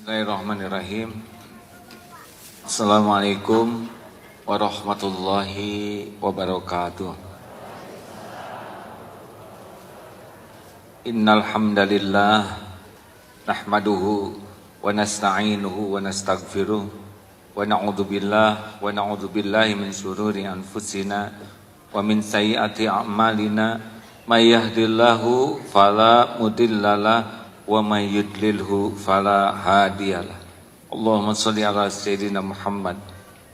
Bismillahirrahmanirrahim. Assalamualaikum warahmatullahi wabarakatuh. Innal hamdalillah nahmaduhu wa nasta'inuhu wa nastaghfiruh wa na'udzu billahi min syururi anfusina wa min sayyiati a'malina may yahdihillahu fala mudhillalah wa may yudlilhu fala hadiyalah. Allahumma shalli ala sayyidina Muhammad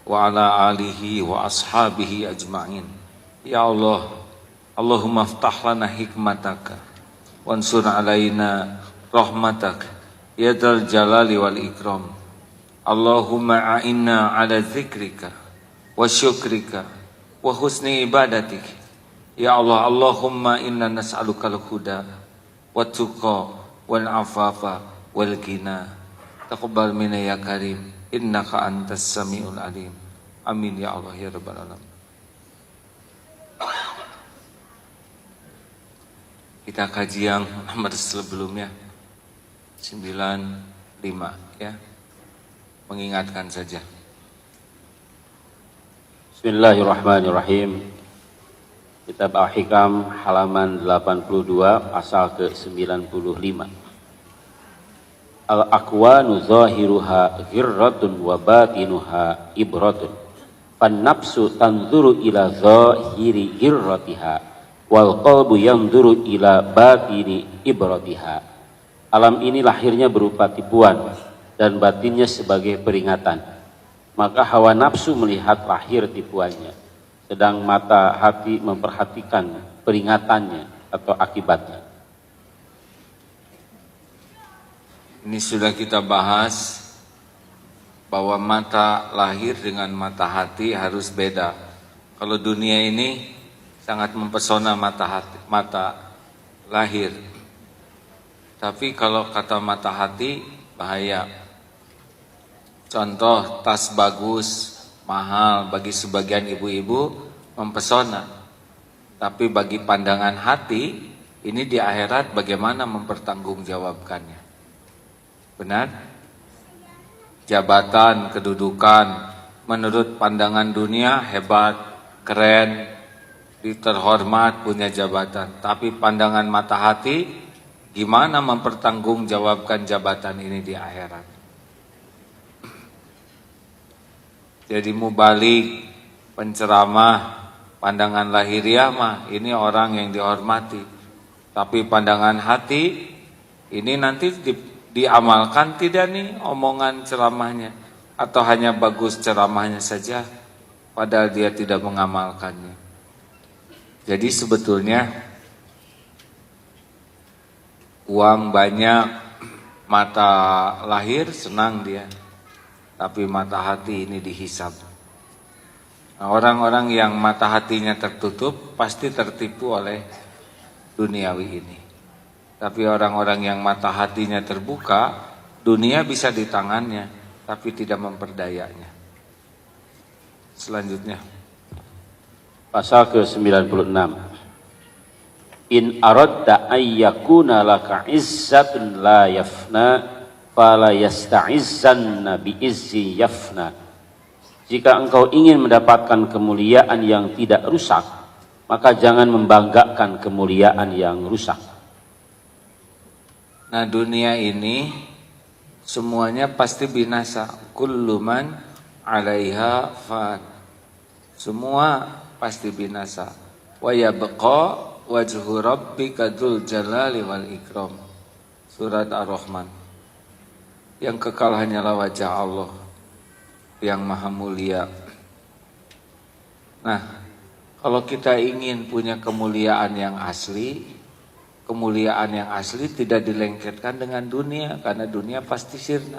wa ala alihi wa ashabihi ajma'in. Ya Allah, Allahumma aftah lana hikmataka wansur alaina rahmataka ya dzal jalali wal ikram. Allahumma a'inna ala dzikrika wa syukrika wa husni ibadatik. Ya Allah, Allahumma inna nas'alukal huda wa tuqa wal afafa wal ghina. Taqabbal minna ya karim innaka antas samiul alim. Amin ya Allah ya rabbal alamin. Kita kaji yang nomor sebelumnya 95 ya. Mengingatkan saja. Bismillahirrahmanirrahim. Kitab Al-Hikam halaman 82 pasal ke-95. Al-aqwanu zahiruha ghirratun wa batinuha ibratun. Fan-nafsu tanzuru ila zahiri ghirratiha wal qalbu yanzuru ila batini ibratiha. Alam ini lahirnya berupa tipuan dan batinnya sebagai peringatan. Maka hawa nafsu melihat lahir tipuannya, sedang mata hati memperhatikan peringatannya atau akibatnya. Ini sudah kita bahas bahwa mata lahir dengan mata hati harus beda. Kalau dunia ini sangat mempesona mata lahir. Tapi kalau kata mata hati bahaya. Contoh tas bagus, mahal bagi sebagian ibu-ibu mempesona. Tapi bagi pandangan hati, ini di akhirat bagaimana mempertanggungjawabkannya. Benar? Jabatan, kedudukan, menurut pandangan dunia hebat, keren, terhormat, punya jabatan. Tapi pandangan mata hati, gimana mempertanggungjawabkan jabatan ini di akhirat? Jadi mubalik, penceramah, pandangan lahiriah mah ini orang yang dihormati. Tapi pandangan hati ini nanti diamalkan tidak nih omongan ceramahnya, atau hanya bagus ceramahnya saja padahal dia tidak mengamalkannya. Jadi sebetulnya uang banyak, mata lahir senang dia, tapi mata hati ini dihisab. Nah, orang-orang yang mata hatinya tertutup pasti tertipu oleh duniawi ini. Tapi orang-orang yang mata hatinya terbuka, dunia bisa di tangannya, tapi tidak memperdayanya. Selanjutnya. Pasal ke-96. In aradta ayyakuna laka izzatun la yafna fala yasta'izzanna bi'izzi yafna. Jika engkau ingin mendapatkan kemuliaan yang tidak rusak, maka jangan membanggakan kemuliaan yang rusak. Nah, dunia ini semuanya pasti binasa. Kullu man 'alaiha fan. Semua pasti binasa. Wa yabqa wajhu rabbika dzul jalali wal ikram. Surat Ar-Rahman. Yang kekal hanyalah wajah Allah yang maha mulia. Nah, kalau kita ingin punya kemuliaan yang asli, kemuliaan yang asli tidak dilengketkan dengan dunia, karena dunia pasti sirna.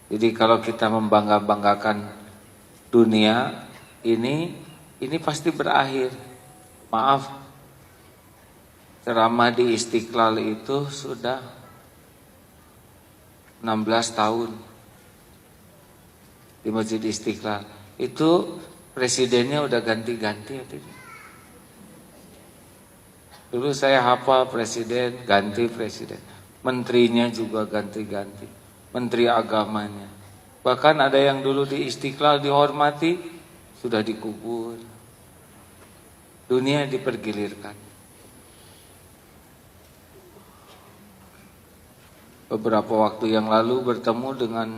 Jadi kalau kita membangga-banggakan dunia ini pasti berakhir. Maaf, ceramah di Istiqlal itu sudah 16 tahun di Masjid Istiqlal. Itu presidennya udah ganti-ganti. Dulu saya hafal presiden, ganti presiden. Menterinya juga ganti-ganti. menteri agamanya. Bahkan ada yang dulu di Istiqlal dihormati, sudah dikubur. Dunia dipergilirkan. Beberapa waktu yang lalu bertemu dengan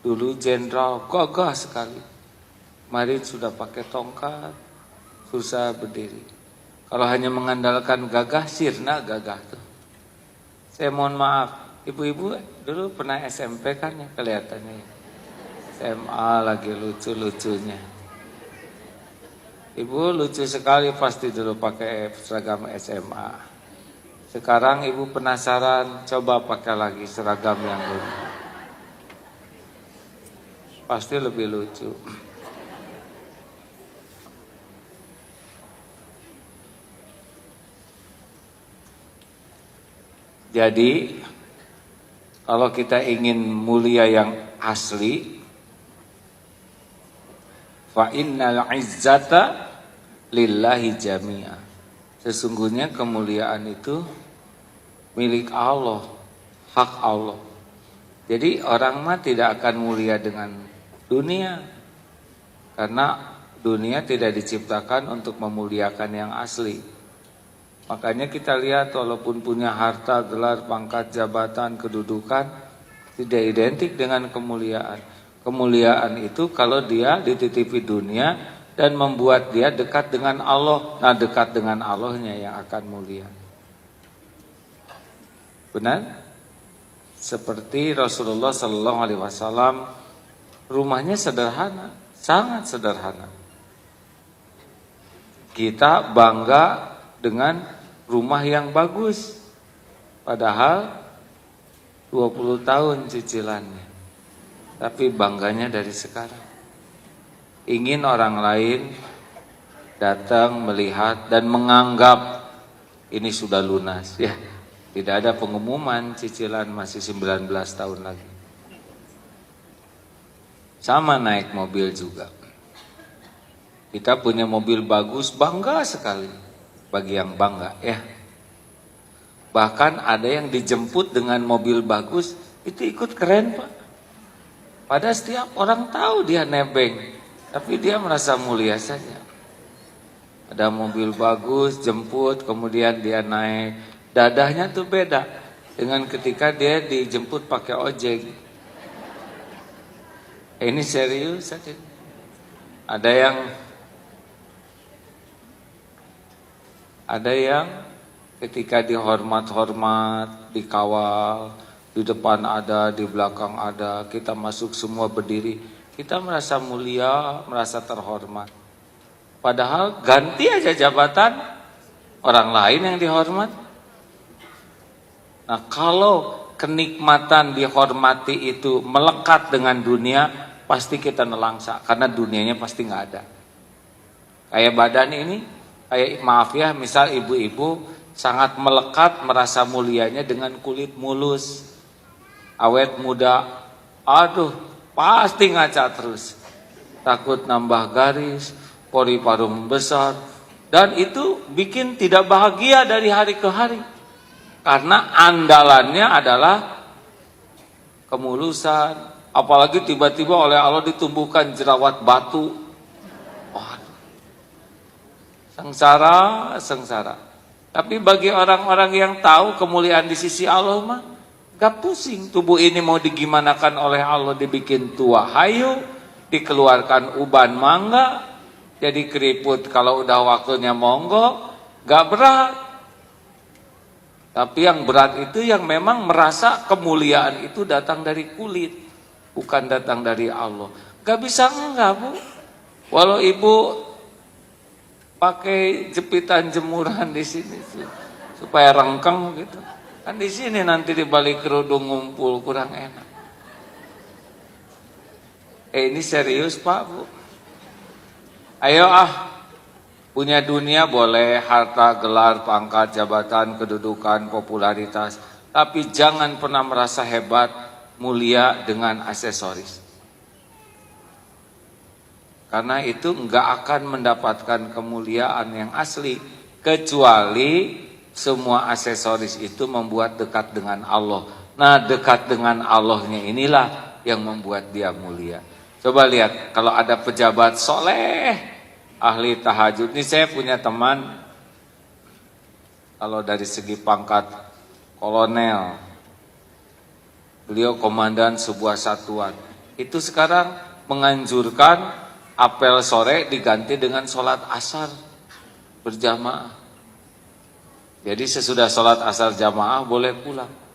dulu jenderal gagah sekali. Kemarin sudah pakai tongkat, susah berdiri. Kalau hanya mengandalkan gagah, sirna gagah tuh. Saya mohon maaf, ibu-ibu dulu pernah SMP kan ya kelihatannya. SMA lagi lucu-lucunya. Ibu lucu sekali pasti dulu pakai seragam SMA. Sekarang ibu penasaran, coba pakai lagi seragam yang dulu. Pasti lebih lucu. Jadi kalau kita ingin mulia yang asli, fa innal izzata lillahi jami'a. Sesungguhnya kemuliaan itu milik Allah, hak Allah. Jadi orang mah tidak akan mulia dengan dunia, karena dunia tidak diciptakan untuk memuliakan yang asli. Makanya kita lihat walaupun punya harta, gelar, pangkat, jabatan, kedudukan, tidak identik dengan kemuliaan. Kemuliaan itu kalau dia dititipi dunia dan membuat dia dekat dengan Allah. Nah, dekat dengan Allahnya yang akan mulia. Benar? Seperti Rasulullah SAW, rumahnya sederhana, sangat sederhana. Kita bangga dengan rumah yang bagus, padahal 20 tahun cicilannya. Tapi bangganya dari sekarang. Ingin orang lain datang melihat dan menganggap ini sudah lunas. Ya, tidak ada pengumuman cicilan masih 19 tahun lagi. Sama naik mobil juga. Kita punya mobil bagus, bangga sekali. Bagi yang bangga ya. Bahkan ada yang dijemput dengan mobil bagus, itu ikut keren Pak. Padahal setiap orang tahu dia nebeng, tapi dia merasa mulia saja. Ada mobil bagus, jemput, kemudian dia naik. Dadahnya tuh beda dengan ketika dia dijemput pakai ojek. Ini serius saja. Ada yang ketika dihormat-hormat, dikawal, di depan ada, di belakang ada, kita masuk semua berdiri, kita merasa mulia, merasa terhormat. Padahal ganti aja jabatan, orang lain yang dihormat. Nah, kalau kenikmatan dihormati itu melekat dengan dunia, pasti kita nelangsa, karena dunianya pasti nggak ada. Kayak badan ini, kayak maaf ya, misal ibu-ibu sangat melekat merasa mulianya dengan kulit mulus, awet muda, aduh pasti ngaca terus, takut nambah garis, pori paru membesar, dan itu bikin tidak bahagia dari hari ke hari, karena andalannya adalah kemulusan, apalagi tiba-tiba oleh Allah ditumbuhkan jerawat batu. Sengsara. Tapi bagi orang-orang yang tahu kemuliaan di sisi Allah mah gak pusing. Tubuh ini mau digimanakan oleh Allah, dibikin tua hayu, dikeluarkan uban mangga, jadi keriput kalau udah waktunya monggo, gak berat. Tapi yang berat itu yang memang merasa kemuliaan itu datang dari kulit, bukan datang dari Allah. Gak bisa enggak Bu. Walau ibu pakai jepitan jemuran di sini supaya rengkeng gitu. Kan di sini nanti di balik kerudung ngumpul kurang enak. Ini serius Pak Bu. Ayo punya dunia boleh, harta, gelar, pangkat, jabatan, kedudukan, popularitas, tapi jangan pernah merasa hebat, mulia dengan aksesoris. Karena itu enggak akan mendapatkan kemuliaan yang asli, kecuali semua aksesoris itu membuat dekat dengan Allah. Nah, dekat dengan Allahnya inilah yang membuat dia mulia. Coba lihat, kalau ada pejabat soleh, ahli tahajud. Ini saya punya teman, kalau dari segi pangkat kolonel, beliau komandan sebuah satuan. Itu sekarang menganjurkan apel sore diganti dengan sholat asar berjamaah. Jadi sesudah sholat asar jamaah boleh pulang.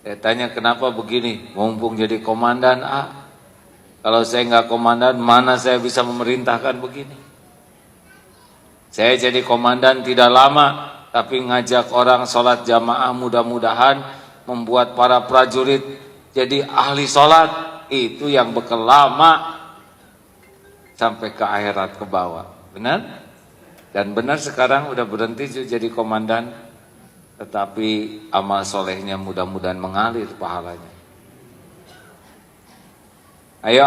Saya tanya kenapa begini, mumpung jadi komandan A. Kalau saya nggak komandan, mana saya bisa memerintahkan begini? Saya jadi komandan tidak lama, tapi ngajak orang sholat jamaah, mudah-mudahan membuat para prajurit jadi ahli sholat. Itu yang bekal lama sampai ke akhirat ke bawah. Benar? Dan benar sekarang udah berhenti jadi komandan. Tetapi amal solehnya mudah-mudahan mengalir pahalanya. Ayo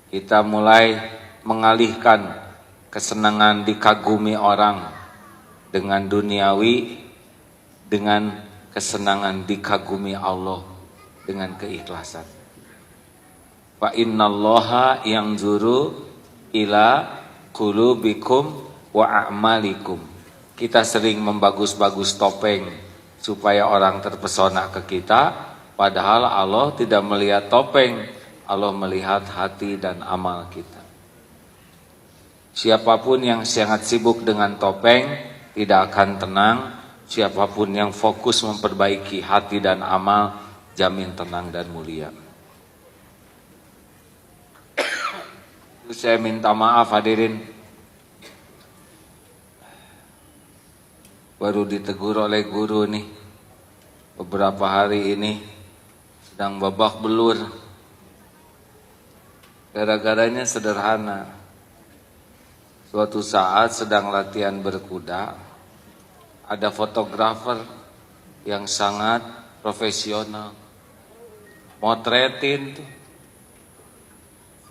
kita mulai mengalihkan kesenangan dikagumi orang dengan duniawi, dengan kesenangan dikagumi Allah dengan keikhlasan. Fa innallaha yanzuru ila qulubikum wa a'malikum. Kita sering membagus-bagus topeng supaya orang terpesona ke kita, padahal Allah tidak melihat topeng, Allah melihat hati dan amal kita. Siapapun yang sangat sibuk dengan topeng tidak akan tenang, siapapun yang fokus memperbaiki hati dan amal jamin tenang dan mulia. Saya minta maaf hadirin, baru ditegur oleh guru nih, beberapa hari ini sedang babak belur. Gara-garanya sederhana. Suatu saat sedang latihan berkuda, ada fotografer yang sangat profesional, motretin tuh.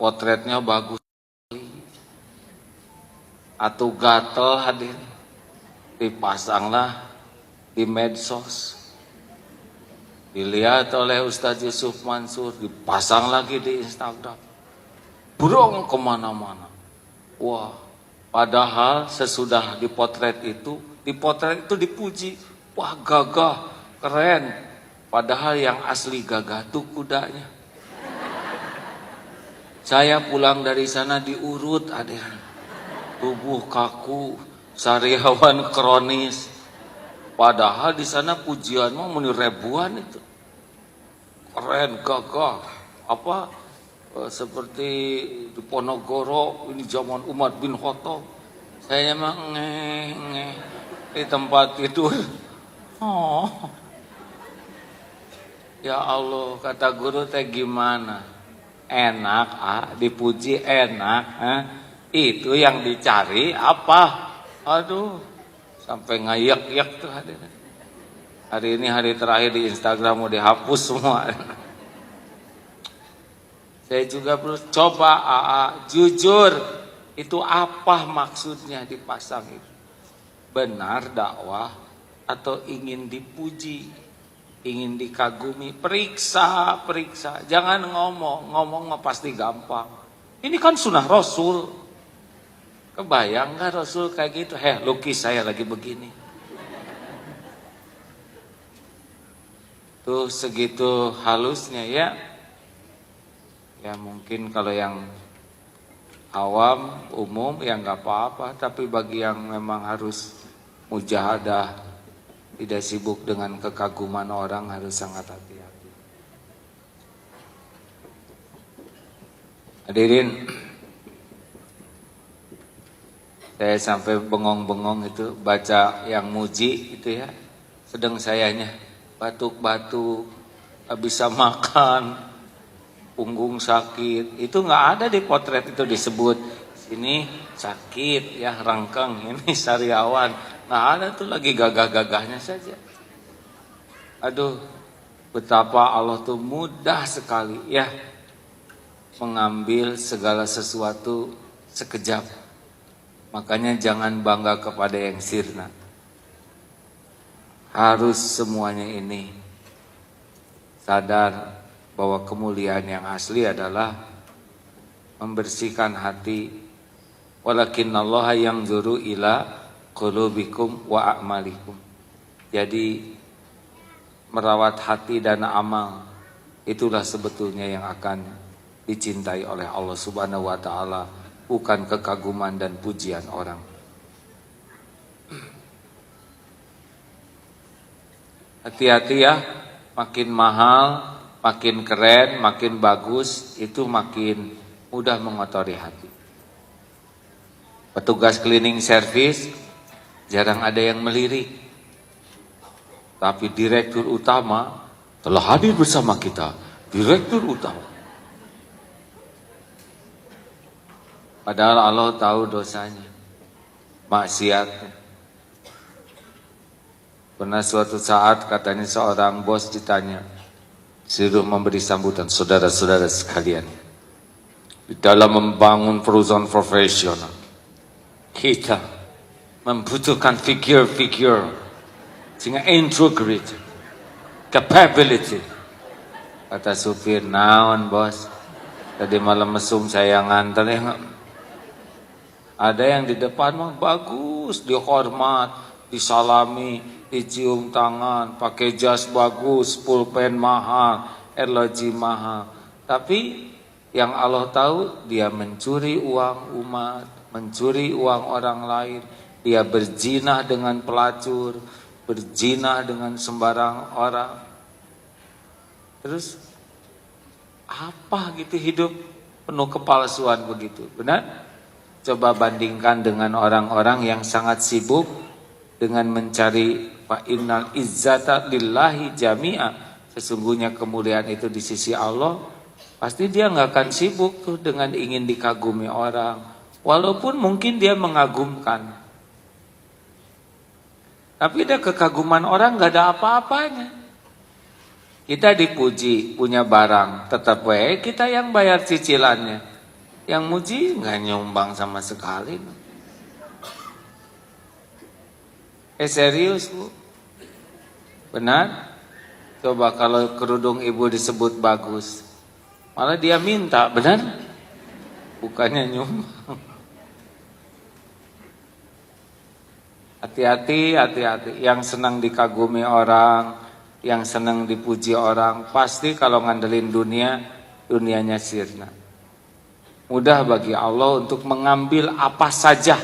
Potretnya bagus sekali. Atau gatel hadir. Dipasanglah di medsos, dilihat oleh Ustadz Yusuf Mansur, dipasang lagi di Instagram, burung kemana-mana. Wah, padahal sesudah dipotret itu dipuji, wah gagah, keren. Padahal yang asli gagah tuh kudanya. Saya pulang dari sana diurut, ada tubuh kaku, sariawan kronis. Padahal di sana pujian mah meni ribuan itu. Keren, gagah. Apa seperti di Ponorogo ini zaman Umar bin Khattab. Saya mah nge di tempat tidur. Oh. Ya Allah, kata guru teh gimana? Enak dipuji enak, itu yang dicari apa? Aduh, sampai ngayak-yak tuh hadirin. Hari ini hari terakhir di Instagram mau dihapus semua. Saya juga perlu coba jujur, itu apa maksudnya dipasang itu? Benar dakwah atau ingin dipuji, ingin dikagumi? Periksa. Jangan ngomong mah pasti gampang. Ini kan sunnah Rasul. Kebayang gak Rasul kayak gitu? Lukis saya lagi begini. Tuh segitu halusnya ya. Ya mungkin kalau yang awam, umum ya gak apa-apa. Tapi bagi yang memang harus mujahadah, tidak sibuk dengan kekaguman orang, harus sangat hati-hati. Hadirin, saya sampai bengong-bengong itu baca yang muji itu ya. Sedang sayanya batuk-batuk, gak bisa makan, punggung sakit. Itu gak ada di potret itu disebut. Sini sakit ya, rangkeng, ini sariawan. Gak ada tuh, lagi gagah-gagahnya saja. Aduh, betapa Allah tuh mudah sekali ya mengambil segala sesuatu sekejap. Makanya jangan bangga kepada yang sirna. harus semuanya ini sadar bahwa kemuliaan yang asli adalah membersihkan hati. Walakinallaha yanzuru ila qulubikum wa a'malikum. Jadi merawat hati dan amal itulah sebetulnya yang akan dicintai oleh Allah Subhanahu wa taala, bukan kekaguman dan pujian orang. Hati-hati ya, makin mahal, makin keren, makin bagus, itu makin mudah mengotori hati. Petugas cleaning service jarang ada yang melirik, tapi direktur utama telah hadir bersama kita. Direktur utama. Padahal Allah tahu dosanya, maksiatnya. Pernah suatu saat katanya seorang bos ditanya, suruh memberi sambutan, saudara-saudara sekalian, di dalam membangun perusahaan profesional, kita membutuhkan figure sehingga integrity, capability. Kata supir, naon bos, tadi malam mesum saya nganter ya. Ada yang di depan mah bagus, dihormat, disalami, dicium tangan, pakai jas bagus, pulpen mahal, airlogi mahal. Tapi yang Allah tahu, dia mencuri uang umat, mencuri uang orang lain, dia berzinah dengan pelacur, berzinah dengan sembarang orang. Terus apa gitu hidup penuh kepalsuan begitu, benar? Coba bandingkan dengan orang-orang yang sangat sibuk dengan mencari fa innal izzata lillahi jami'a. Sesungguhnya kemuliaan itu di sisi Allah. Pasti dia nggak akan sibuk tuh dengan ingin dikagumi orang. Walaupun mungkin dia mengagumkan. Tapi dia kekaguman orang nggak ada apa-apanya. Kita dipuji punya barang, tetap baik kita yang bayar cicilannya. Yang muji nggak nyumbang sama sekali. Serius bu? Benar? Coba kalau kerudung ibu disebut bagus, malah dia minta, benar? Bukannya nyumbang. Hati-hati. Yang senang dikagumi orang, yang senang dipuji orang, pasti kalau ngandelin dunia, dunianya sirna. Mudah bagi Allah untuk mengambil apa saja.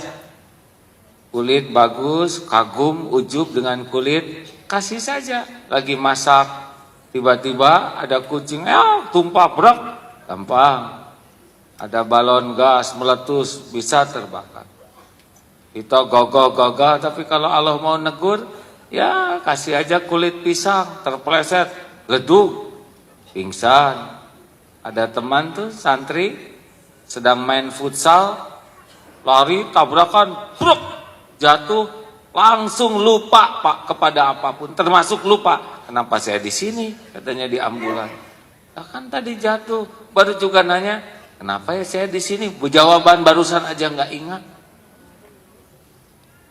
Kulit bagus, kagum, ujub dengan kulit, kasih saja. Lagi masak, tiba-tiba ada kucing, tumpah brak, gampang. Ada balon gas meletus, bisa terbakar. Kita gagah, tapi kalau Allah mau negur, ya kasih aja kulit pisang, terpleset, leduk, pingsan. Ada teman tuh santri sedang main futsal, lari tabrakan, bruk, jatuh, langsung lupa Pak kepada apapun, termasuk lupa kenapa saya di sini, katanya di ambulan. Kan tadi jatuh, baru juga nanya kenapa ya saya di sini, jawaban barusan aja nggak ingat.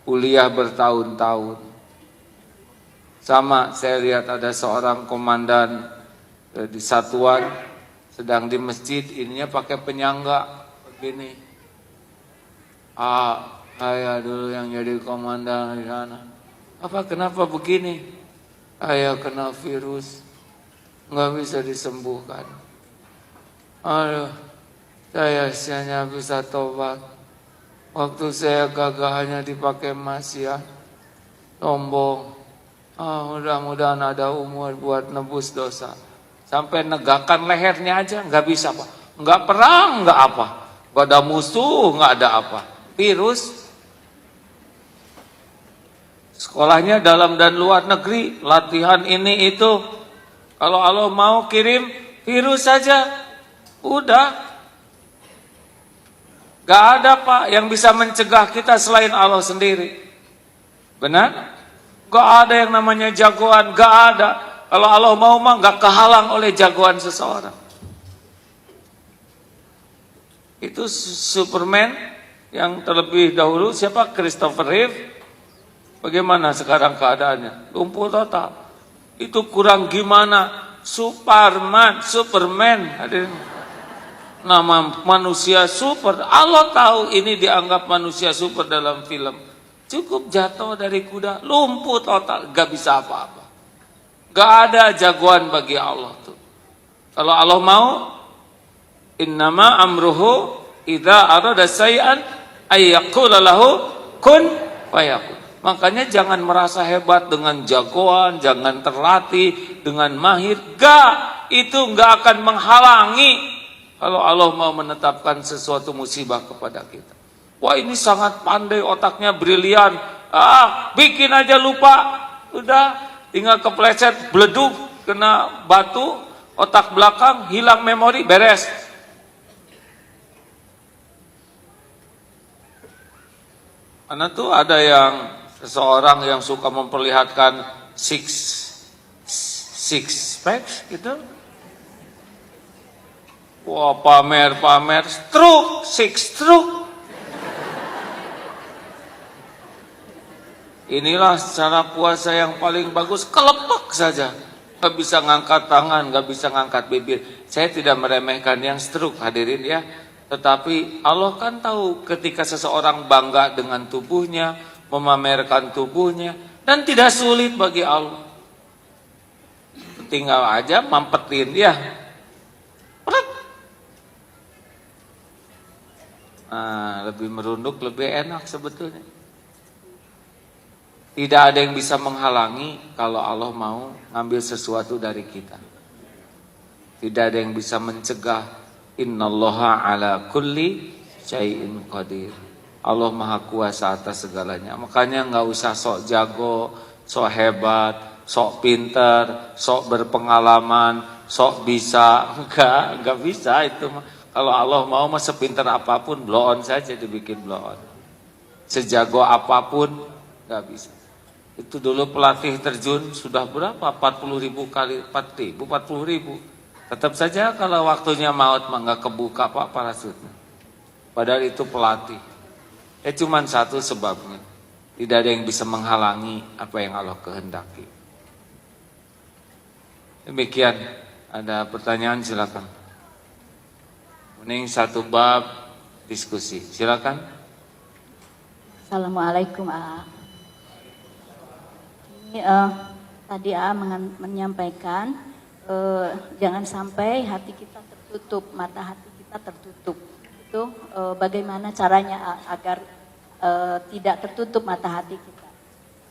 Kuliah bertahun-tahun, sama saya lihat ada seorang komandan di satuan sedang di masjid, ininya pakai penyangga begini. Saya dulu yang jadi komandan di sana. Kenapa begini? Saya kena virus, nggak bisa disembuhkan. Aduh, saya hanya bisa tobat. Waktu saya gagah hanya dipakai maksiat, sombong. Mudah-mudahan ada umur buat nebus dosa. Sampai negakan lehernya aja nggak bisa Pak, nggak perang nggak apa, nggak ada musuh nggak ada apa, virus. Sekolahnya dalam dan luar negeri, latihan ini itu, kalau Allah mau kirim virus saja, udah, nggak ada Pak yang bisa mencegah kita selain Allah sendiri, benar? Nggak ada yang namanya jagoan, nggak ada. Kalau Allah mau mah gak kehalang oleh jagoan seseorang. Itu Superman yang terlebih dahulu siapa? Christopher Reeve. Bagaimana sekarang keadaannya? Lumpuh total. Itu kurang gimana? Superman, hadirin. Nama manusia super. Allah tahu ini dianggap manusia super dalam film. Cukup jatuh dari kuda, lumpuh total, gak bisa apa-apa. Gak ada jagoan bagi Allah tuh. Kalau Allah mau, innama amruhu idza arada syai'an ay yaqula lahu kun fayakun. Makanya jangan merasa hebat dengan jagoan, jangan terlatih dengan mahir. Gak, itu gak akan menghalangi kalau Allah mau menetapkan sesuatu musibah kepada kita. Wah, ini sangat pandai, otaknya brilian. Bikin aja lupa. Udah, tinggal kepleset, beleduk, kena batu, otak belakang, hilang memori, beres. Karena tuh ada yang seseorang yang suka memperlihatkan six packs gitu. Wah, pamer, stroke. Inilah cara puasa yang paling bagus, kelepek saja. Gak bisa ngangkat tangan, gak bisa ngangkat bibir. Saya tidak meremehkan yang stroke, hadirin ya. Tetapi Allah kan tahu ketika seseorang bangga dengan tubuhnya, memamerkan tubuhnya, dan tidak sulit bagi Allah. Tinggal aja mampetin dia. Lebih merunduk, lebih enak sebetulnya. Tidak ada yang bisa menghalangi kalau Allah mau ngambil sesuatu dari kita. Tidak ada yang bisa mencegah. Innallaha ala kulli syai'in qadir. Allah maha kuasa atas segalanya. Makanya nggak usah sok jago, sok hebat, sok pinter, sok berpengalaman, sok bisa. Enggak bisa itu. Kalau Allah mau mah sepinter apapun, blow on saja dibikin blow on. Sejago apapun nggak bisa. Itu dulu pelatih terjun sudah berapa? 40.000 kali 40.000. Tetap saja kalau waktunya maut mah nggak kebuka pak parasutnya. Padahal itu pelatih. Cuman satu sebabnya. Tidak ada yang bisa menghalangi apa yang Allah kehendaki. Demikian. Ada pertanyaan silakan. Mending satu bab diskusi. Silakan. Assalamualaikum Ini tadi menyampaikan jangan sampai hati kita tertutup, mata hati kita tertutup. Itu bagaimana caranya agar tidak tertutup mata hati kita.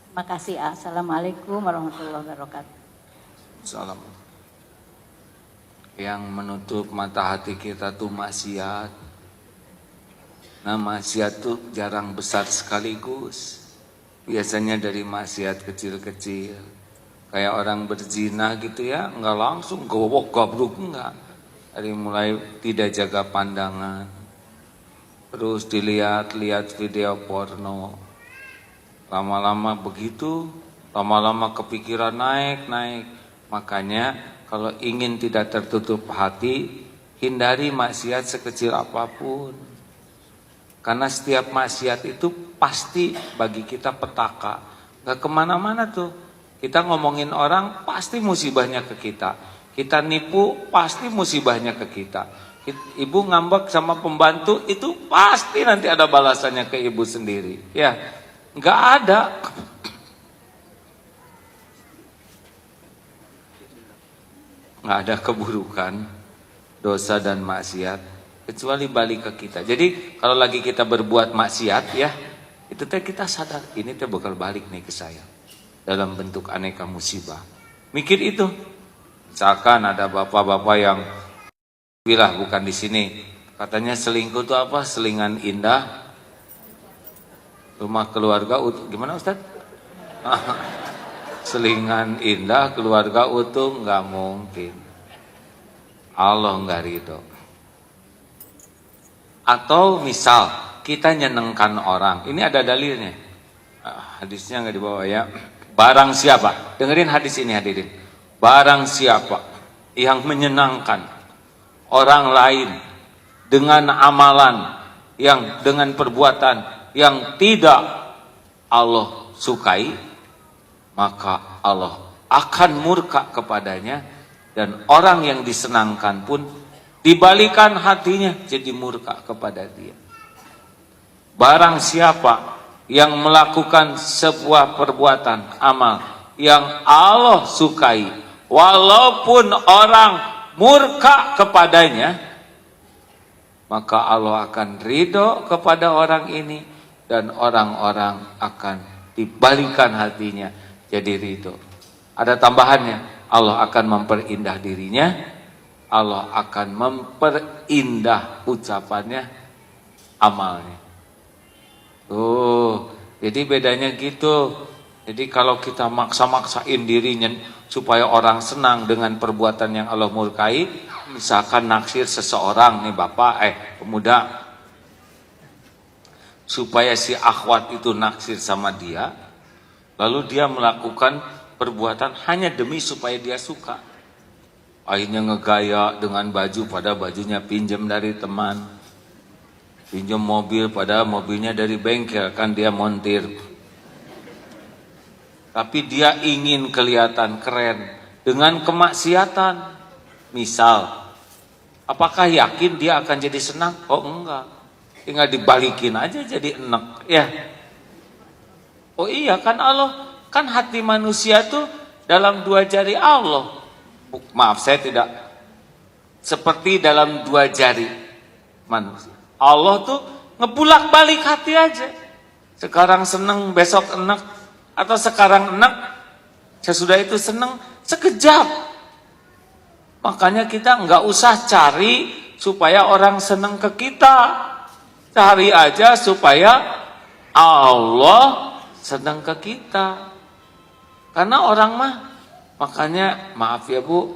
Terima kasih. Assalamualaikum warahmatullahi wabarakatuh. Salam. Yang menutup mata hati kita tuh maksiat. Nah, maksiat tuh jarang besar sekaligus. Biasanya dari maksiat kecil-kecil. Kayak orang berzina gitu ya, enggak langsung gowok gabruk, enggak. Dari mulai tidak jaga pandangan. Terus dilihat-lihat video porno. Lama-lama begitu, lama-lama kepikiran naik. Makanya kalau ingin tidak tertutup hati, hindari maksiat sekecil apapun. Karena setiap maksiat itu pasti bagi kita petaka. Gak kemana-mana tuh. Kita ngomongin orang pasti musibahnya ke kita. Kita nipu pasti musibahnya ke kita. Ibu ngambek sama pembantu itu pasti nanti ada balasannya ke ibu sendiri. Ya, gak ada. Gak ada keburukan, dosa dan maksiat. Kecuali balik ke kita. Jadi kalau lagi kita berbuat maksiat ya, itu teh kita sadar ini teh bakal balik nih ke saya dalam bentuk aneka musibah. Mikir itu. Misalkan ada bapak-bapak yang bilang bukan di sini, katanya selingkuh itu apa? Selingan indah, rumah keluarga utuh. Gimana Ustaz? Selingan indah, keluarga utuh, nggak mungkin. Allah nggak ridho. Atau misal kita nyenengkan orang, ini ada dalilnya. Hadisnya nggak dibawa ya. Barang siapa? Dengerin hadis ini hadirin. Barang siapa yang menyenangkan orang lain dengan amalan yang dengan perbuatan yang tidak Allah sukai, maka Allah akan murka kepadanya, dan orang yang disenangkan pun dibalikan hatinya jadi murka kepada dia. Barang siapa yang melakukan sebuah perbuatan amal yang Allah sukai, walaupun orang murka kepadanya, maka Allah akan ridho kepada orang ini, dan orang-orang akan dibalikan hatinya jadi ridho. Ada tambahannya, Allah akan memperindah dirinya, Allah akan memperindah ucapannya, amalnya. Jadi bedanya gitu. Jadi kalau kita maksa-maksain dirinya supaya orang senang dengan perbuatan yang Allah murkai, misalkan naksir seseorang nih bapak, pemuda, supaya si akhwat itu naksir sama dia, lalu dia melakukan perbuatan hanya demi supaya dia suka. Akhirnya ngegaya dengan baju, pada bajunya pinjam dari teman, pinjam mobil pada mobilnya dari bengkel, kan dia montir. Tapi dia ingin kelihatan keren dengan kemaksiatan. Misal, apakah yakin dia akan jadi senang? Oh enggak, tinggal dibalikin aja jadi enak, ya. Oh iya, kan Allah, kan hati manusia tuh dalam 2 jari Allah. Maaf, saya tidak seperti dalam 2 jari manusia. Allah tuh ngebulak balik hati aja. Sekarang seneng, besok enak. Atau sekarang enak, sesudah itu seneng, sekejap. Makanya kita nggak usah cari supaya orang seneng ke kita. Cari aja supaya Allah seneng ke kita. Karena orang mah, makanya maaf ya Bu,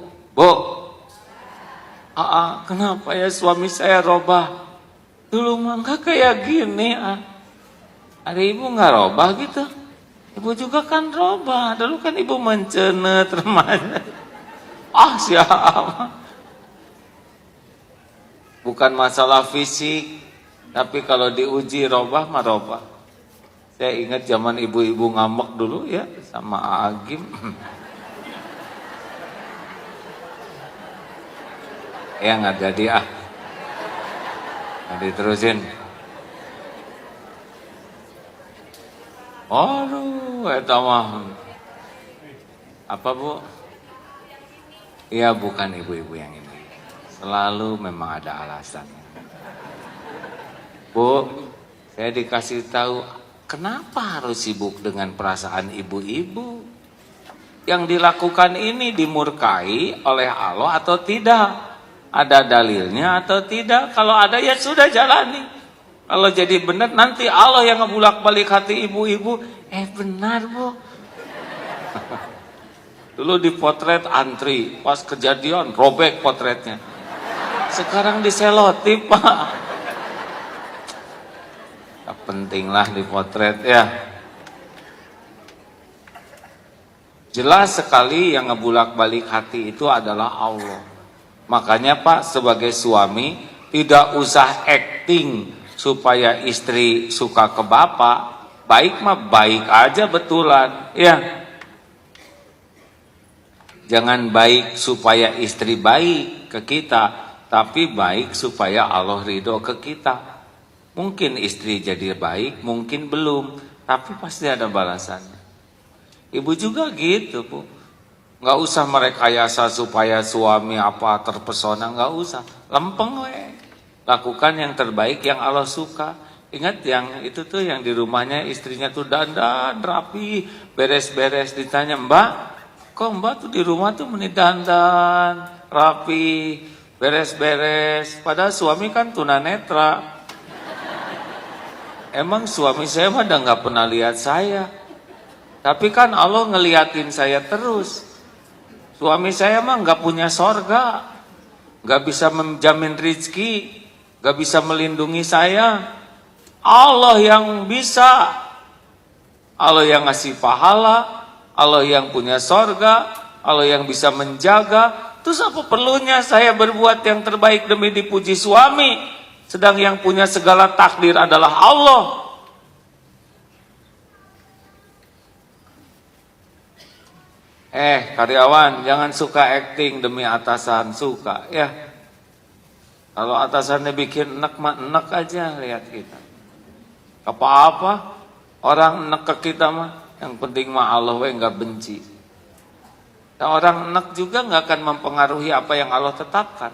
kenapa ya suami saya robah? Dulu mah nggak kayak gini. Ada ibu nggak robah gitu? Ibu juga kan robah, dulu kan ibu mencenet remaja. Siapa? Bukan masalah fisik, tapi kalau diuji robah mah robah. Saya ingat zaman ibu-ibu ngambek dulu ya sama Agim. Ya nggak jadi nggak diterusin. Aduh, eta mah. Apa Bu? Iya, bukan ibu-ibu yang ini. Selalu memang ada alasannya. Bu, saya dikasih tahu, kenapa harus sibuk dengan perasaan ibu-ibu? Yang dilakukan ini dimurkai oleh Allah atau tidak? Ada dalilnya atau tidak? Kalau ada ya sudah jalani. Kalau jadi benar, nanti Allah yang ngebulak balik hati ibu-ibu. Benar Bu. Dulu dipotret antri, pas kejadian robek potretnya. Sekarang diselotip Pak. Tak penting lah dipotret ya. Jelas sekali yang ngebulak balik hati itu adalah Allah. Makanya Pak, sebagai suami tidak usah acting supaya istri suka ke bapak. Baik mah baik aja betulan, ya. Jangan baik supaya istri baik ke kita, tapi baik supaya Allah ridho ke kita. Mungkin istri jadi baik, mungkin belum, tapi pasti ada balasannya. Ibu juga gitu Bu, nggak usah merekayasa supaya suami terpesona, nggak usah, lempeng we. Lakukan yang terbaik yang Allah suka. Ingat yang itu tuh yang di rumahnya istrinya tuh dandan rapi, beres-beres, ditanya, "Mbak, kok Mbak tuh di rumah tuh meni dandan rapi, beres-beres?" Padahal suami kan tunanetra. Emang suami saya mah udah nggak pernah lihat saya, tapi kan Allah ngeliatin saya terus. Suami saya mah nggak punya sorga, nggak bisa menjamin rezeki, gak bisa melindungi saya. Allah yang bisa. Allah yang ngasih pahala, Allah yang punya sorga, Allah yang bisa menjaga. Terus apa perlunya saya berbuat yang terbaik demi dipuji suami, sedang yang punya segala takdir adalah Allah. Karyawan jangan suka acting demi atasan, suka ya. Kalau atasannya bikin enak mah enak aja, lihat kita. Apa-apa orang enak ke kita mah, yang penting mah Allah we nggak benci. Dan orang enak juga nggak akan mempengaruhi apa yang Allah tetapkan.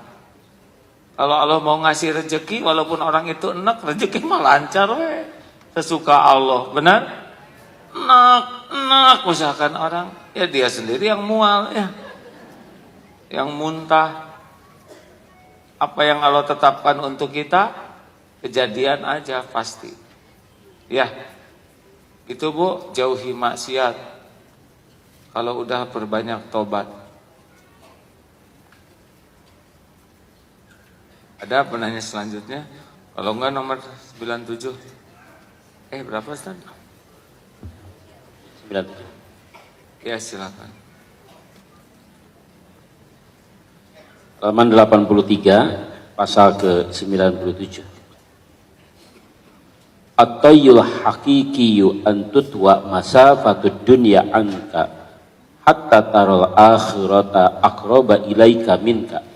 Kalau Allah mau ngasih rezeki, walaupun orang itu enak, rezeki mah lancar we. Sesuka Allah, benar? Enak misalkan orang, ya dia sendiri yang mual ya, yang muntah. Apa yang Allah tetapkan untuk kita, kejadian aja pasti. Ya, itu Bu, jauhi maksiat. Kalau udah perbanyak tobat. Ada penanya selanjutnya? Kalau enggak nomor 97. Berapa Ustaz? 97. Ya silakan. Halaman 83, pasal ke-97. At-tayyul haqiqiyu antutwa masafatud dunya anka hatta taral akhirata aqraba ilaika minka.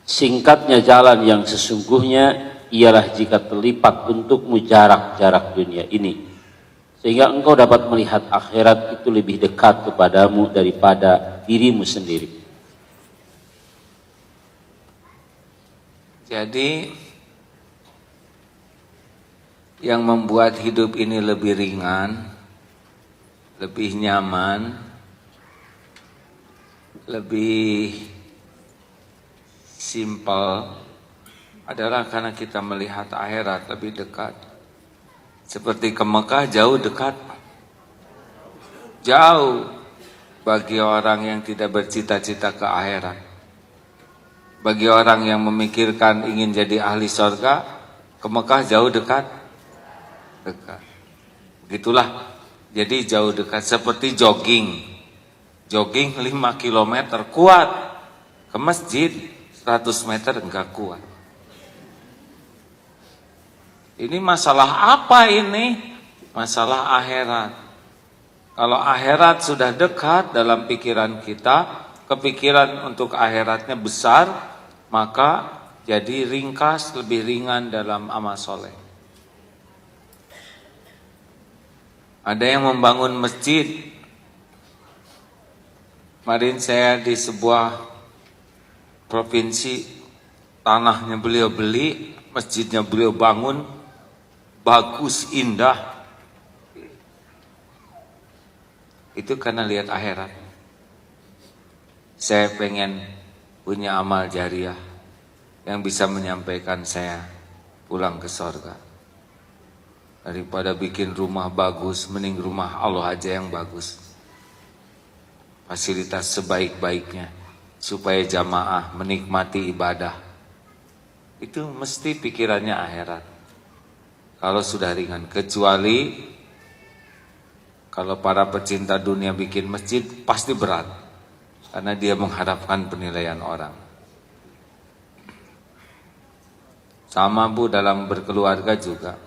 Singkatnya jalan yang sesungguhnya ialah jika terlipat untukmu jarak-jarak dunia ini, sehingga engkau dapat melihat akhirat itu lebih dekat kepadamu daripada dirimu sendiri. Jadi yang membuat hidup ini lebih ringan, lebih nyaman, lebih simpel adalah karena kita melihat akhirat lebih dekat. Seperti ke Mekah jauh dekat. Jauh bagi orang yang tidak bercita-cita ke akhirat. Bagi orang yang memikirkan ingin jadi ahli surga, ke Mekah jauh dekat. Dekat. Begitulah. Jadi jauh dekat, seperti jogging. Jogging 5 km kuat. Ke masjid 100 meter enggak kuat. Ini masalah apa ini? Masalah akhirat. Kalau akhirat sudah dekat dalam pikiran kita, kepikiran untuk akhiratnya besar, maka jadi ringkas, lebih ringan dalam amal soleh. Ada yang membangun masjid. Kemarin saya di sebuah provinsi, tanahnya beliau beli, masjidnya beliau bangun, bagus, indah. Itu karena lihat akhirat. Saya pengen punya amal jariah yang bisa menyampaikan saya pulang ke surga. Daripada bikin rumah bagus, mending rumah Allah aja yang bagus. Fasilitas sebaik-baiknya, supaya jamaah menikmati ibadah. Itu mesti pikirannya akhirat. Kalau sudah ringan, kecuali kalau para pecinta dunia bikin masjid, pasti berat. Karena dia mengharapkan penilaian orang. Sama Bu, dalam berkeluarga juga.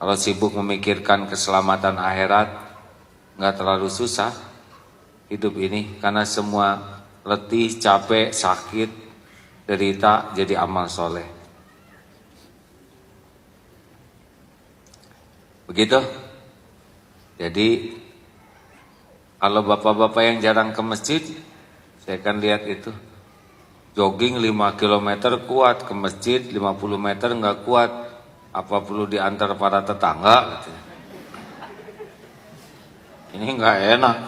Kalau sibuk memikirkan keselamatan akhirat, nggak terlalu susah hidup ini. Karena semua letih, capek, sakit, derita jadi amal soleh. Begitu. Jadi kalau bapak-bapak yang jarang ke masjid, saya akan lihat itu. Jogging 5 km kuat, ke masjid 50 meter nggak kuat. Apa perlu diantar para tetangga? Gitu. Ini nggak enak.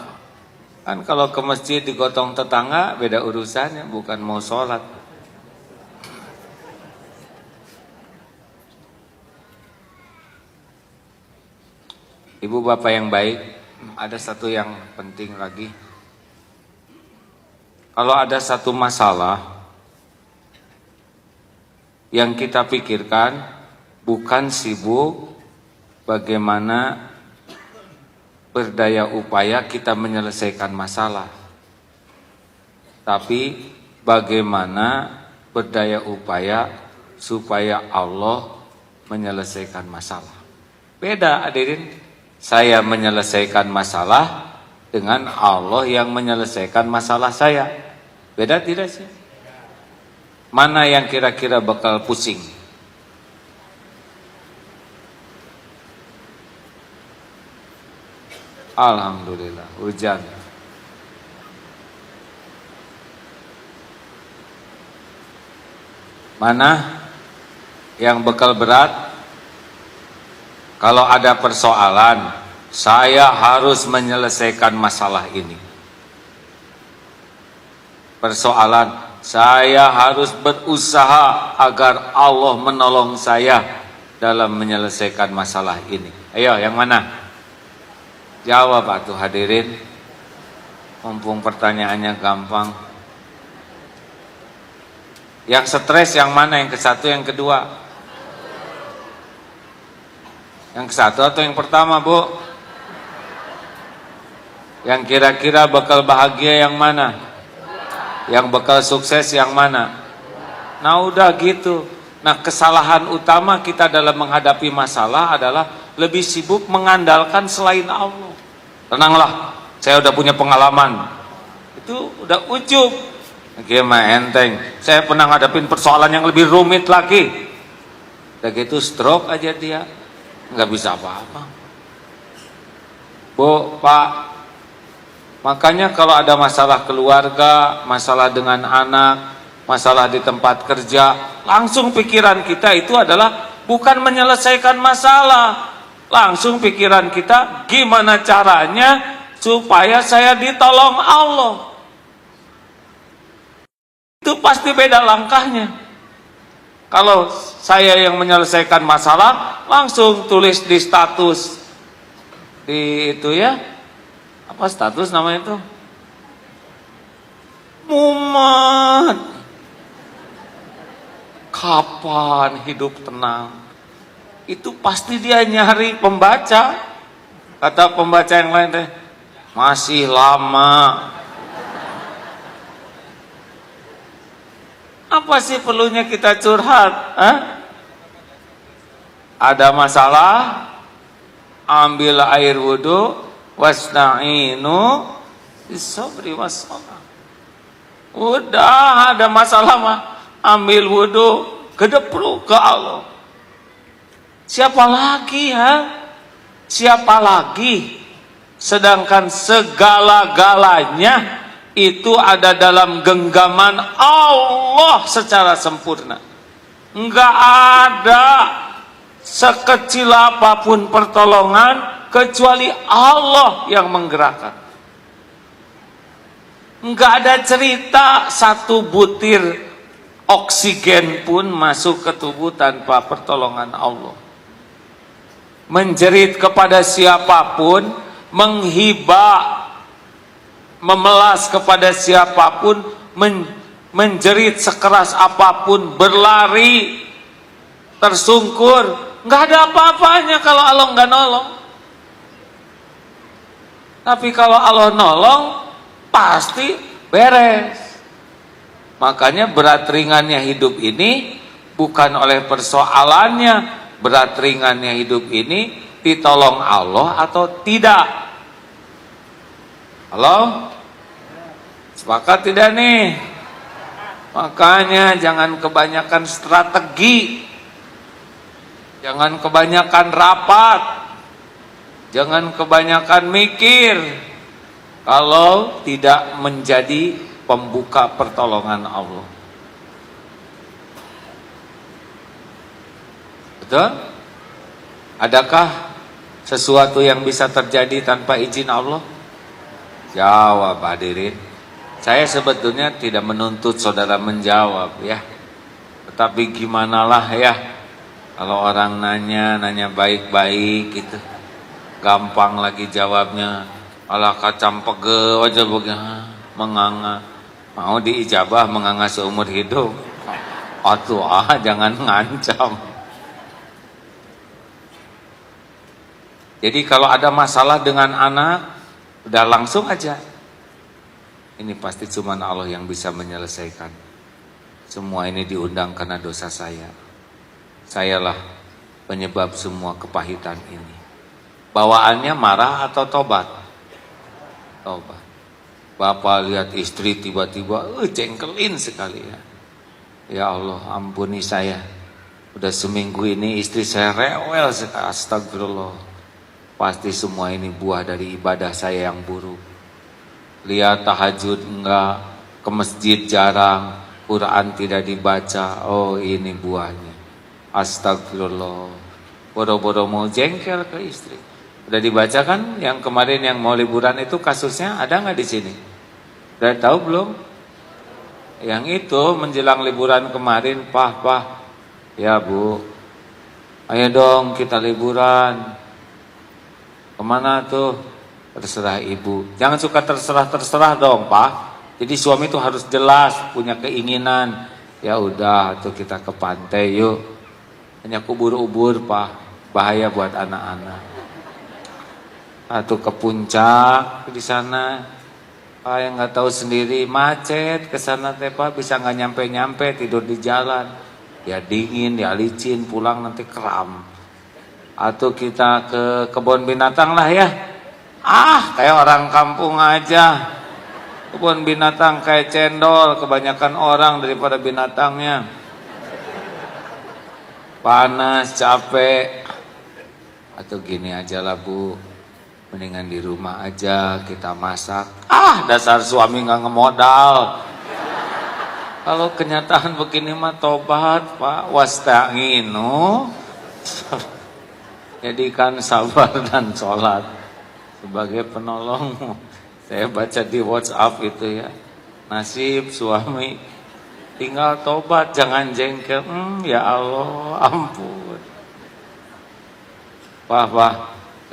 Kan kalau ke masjid digotong tetangga beda urusannya, bukan mau sholat. Ibu bapak yang baik, ada satu yang penting lagi. Kalau ada satu masalah yang kita pikirkan, bukan sibuk bagaimana berdaya upaya kita menyelesaikan masalah, tapi bagaimana berdaya upaya supaya Allah menyelesaikan masalah. Beda hadirin, saya menyelesaikan masalah dengan Allah yang menyelesaikan masalah saya. Beda tidak sih? Mana yang kira-kira bakal pusing? Alhamdulillah, hujan. Mana yang bakal berat? Kalau ada persoalan, saya harus menyelesaikan masalah ini. Persoalan, saya harus berusaha agar Allah menolong saya dalam menyelesaikan masalah ini. Ayo, yang mana? Jawab atuh hadirin. Mumpung pertanyaannya gampang. Yang stres yang mana? Yang ke satu, yang kedua? Yang ke satu atau yang pertama, Bu? Yang kira-kira bakal bahagia yang mana? Yang bakal sukses yang mana? Nah udah gitu. Nah kesalahan utama kita dalam menghadapi masalah adalah lebih sibuk mengandalkan selain Allah. Tenanglah, saya udah punya pengalaman. Itu udah ujub. Gimana enteng? Saya pernah ngadapin persoalan yang lebih rumit lagi. Udah gitu stroke aja dia, nggak bisa apa-apa. Bu, Pak, makanya kalau ada masalah keluarga, masalah dengan anak, masalah di tempat kerja, langsung pikiran kita itu adalah bukan menyelesaikan masalah. Langsung pikiran kita, gimana caranya supaya saya ditolong Allah. Itu pasti beda langkahnya. Kalau saya yang menyelesaikan masalah, langsung tulis di status. Di itu ya, apa status namanya itu? Mumet. Kapan hidup tenang? Itu pasti dia nyari pembaca. Kata pembaca yang lain teh, masih lama. Apa sih perlunya kita curhat? Ada masalah, ambil air wudu, wasta'inu bis-sabri was-shalah. Udah ada masalah mah, ambil wudu, gedepruk ke Allah. Siapa lagi ya? Siapa lagi? Sedangkan segala-galanya itu ada dalam genggaman Allah secara sempurna. Enggak ada sekecil apapun pertolongan kecuali Allah yang menggerakkan. Enggak ada cerita satu butir oksigen pun masuk ke tubuh tanpa pertolongan Allah. Menjerit kepada siapapun, menghibah, memelas kepada siapapun, menjerit sekeras apapun, berlari, tersungkur, nggak ada apa-apanya kalau Allah nggak nolong. Tapi kalau Allah nolong, pasti beres. Makanya berat ringannya hidup ini bukan oleh persoalannya. Berat ringannya hidup ini ditolong Allah atau tidak. Halo? Sepakat tidak nih? Makanya jangan kebanyakan strategi. Jangan kebanyakan rapat. Jangan kebanyakan mikir. Kalau tidak menjadi pembuka pertolongan Allah. Betul? Adakah sesuatu yang bisa terjadi tanpa izin Allah? Jawab hadirin. Saya sebetulnya tidak menuntut saudara menjawab ya. Tetapi gimanalah ya, kalau orang nanya baik-baik gitu, gampang lagi jawabnya. Alah kacam pege aja begini, menganga. Mau diijabah menganga seumur hidup. Atuh jangan ngancam. Jadi kalau ada masalah dengan anak, udah langsung aja. Ini pasti cuma Allah yang bisa menyelesaikan. Semua ini diundang karena dosa saya. Sayalah penyebab semua kepahitan ini. Bawaannya marah atau tobat? Tobat. Bapak lihat istri tiba-tiba jengkelin sekali ya. Ya Allah, ampuni saya. Udah seminggu ini istri saya rewel sekali. Astagfirullah. Pasti semua ini buah dari ibadah saya yang buruk. Lihat tahajud enggak, ke masjid jarang, Quran tidak dibaca. Oh, ini buahnya. Astagfirullah. Boro-boro mau jengkel ke istri. Udah dibaca kan yang kemarin yang mau liburan itu kasusnya, ada nggak di sini? Udah tahu belum? Yang itu menjelang liburan kemarin, Pah, ya Bu, ayo dong kita liburan. Kemana tuh? Terserah ibu. Jangan suka terserah dong, Pak. Jadi suami itu harus jelas, punya keinginan. Ya udah, tuh kita ke pantai yuk. Hanya kubur-ubur, Pak. Bahaya buat anak-anak. Atau ke puncak di sana. Pak yang nggak tahu sendiri macet ke sana teh Pak, bisa nggak nyampe tidur di jalan. Ya dingin, ya licin, pulang nanti kram. Atau kita ke kebun binatang lah ya. Kayak orang kampung aja. Kebun binatang kayak cendol, kebanyakan orang daripada binatangnya. Panas, capek. Atau gini aja lah Bu, mendingan di rumah aja kita masak. Dasar suami nggak ngemodal. Kalau kenyataan begini mah tobat Pak, wasta'inu. Jadikan sabar dan sholat sebagai penolong. Saya baca di WhatsApp itu ya, nasib suami tinggal tobat, jangan jengkel. Ya Allah, ampun. Pak,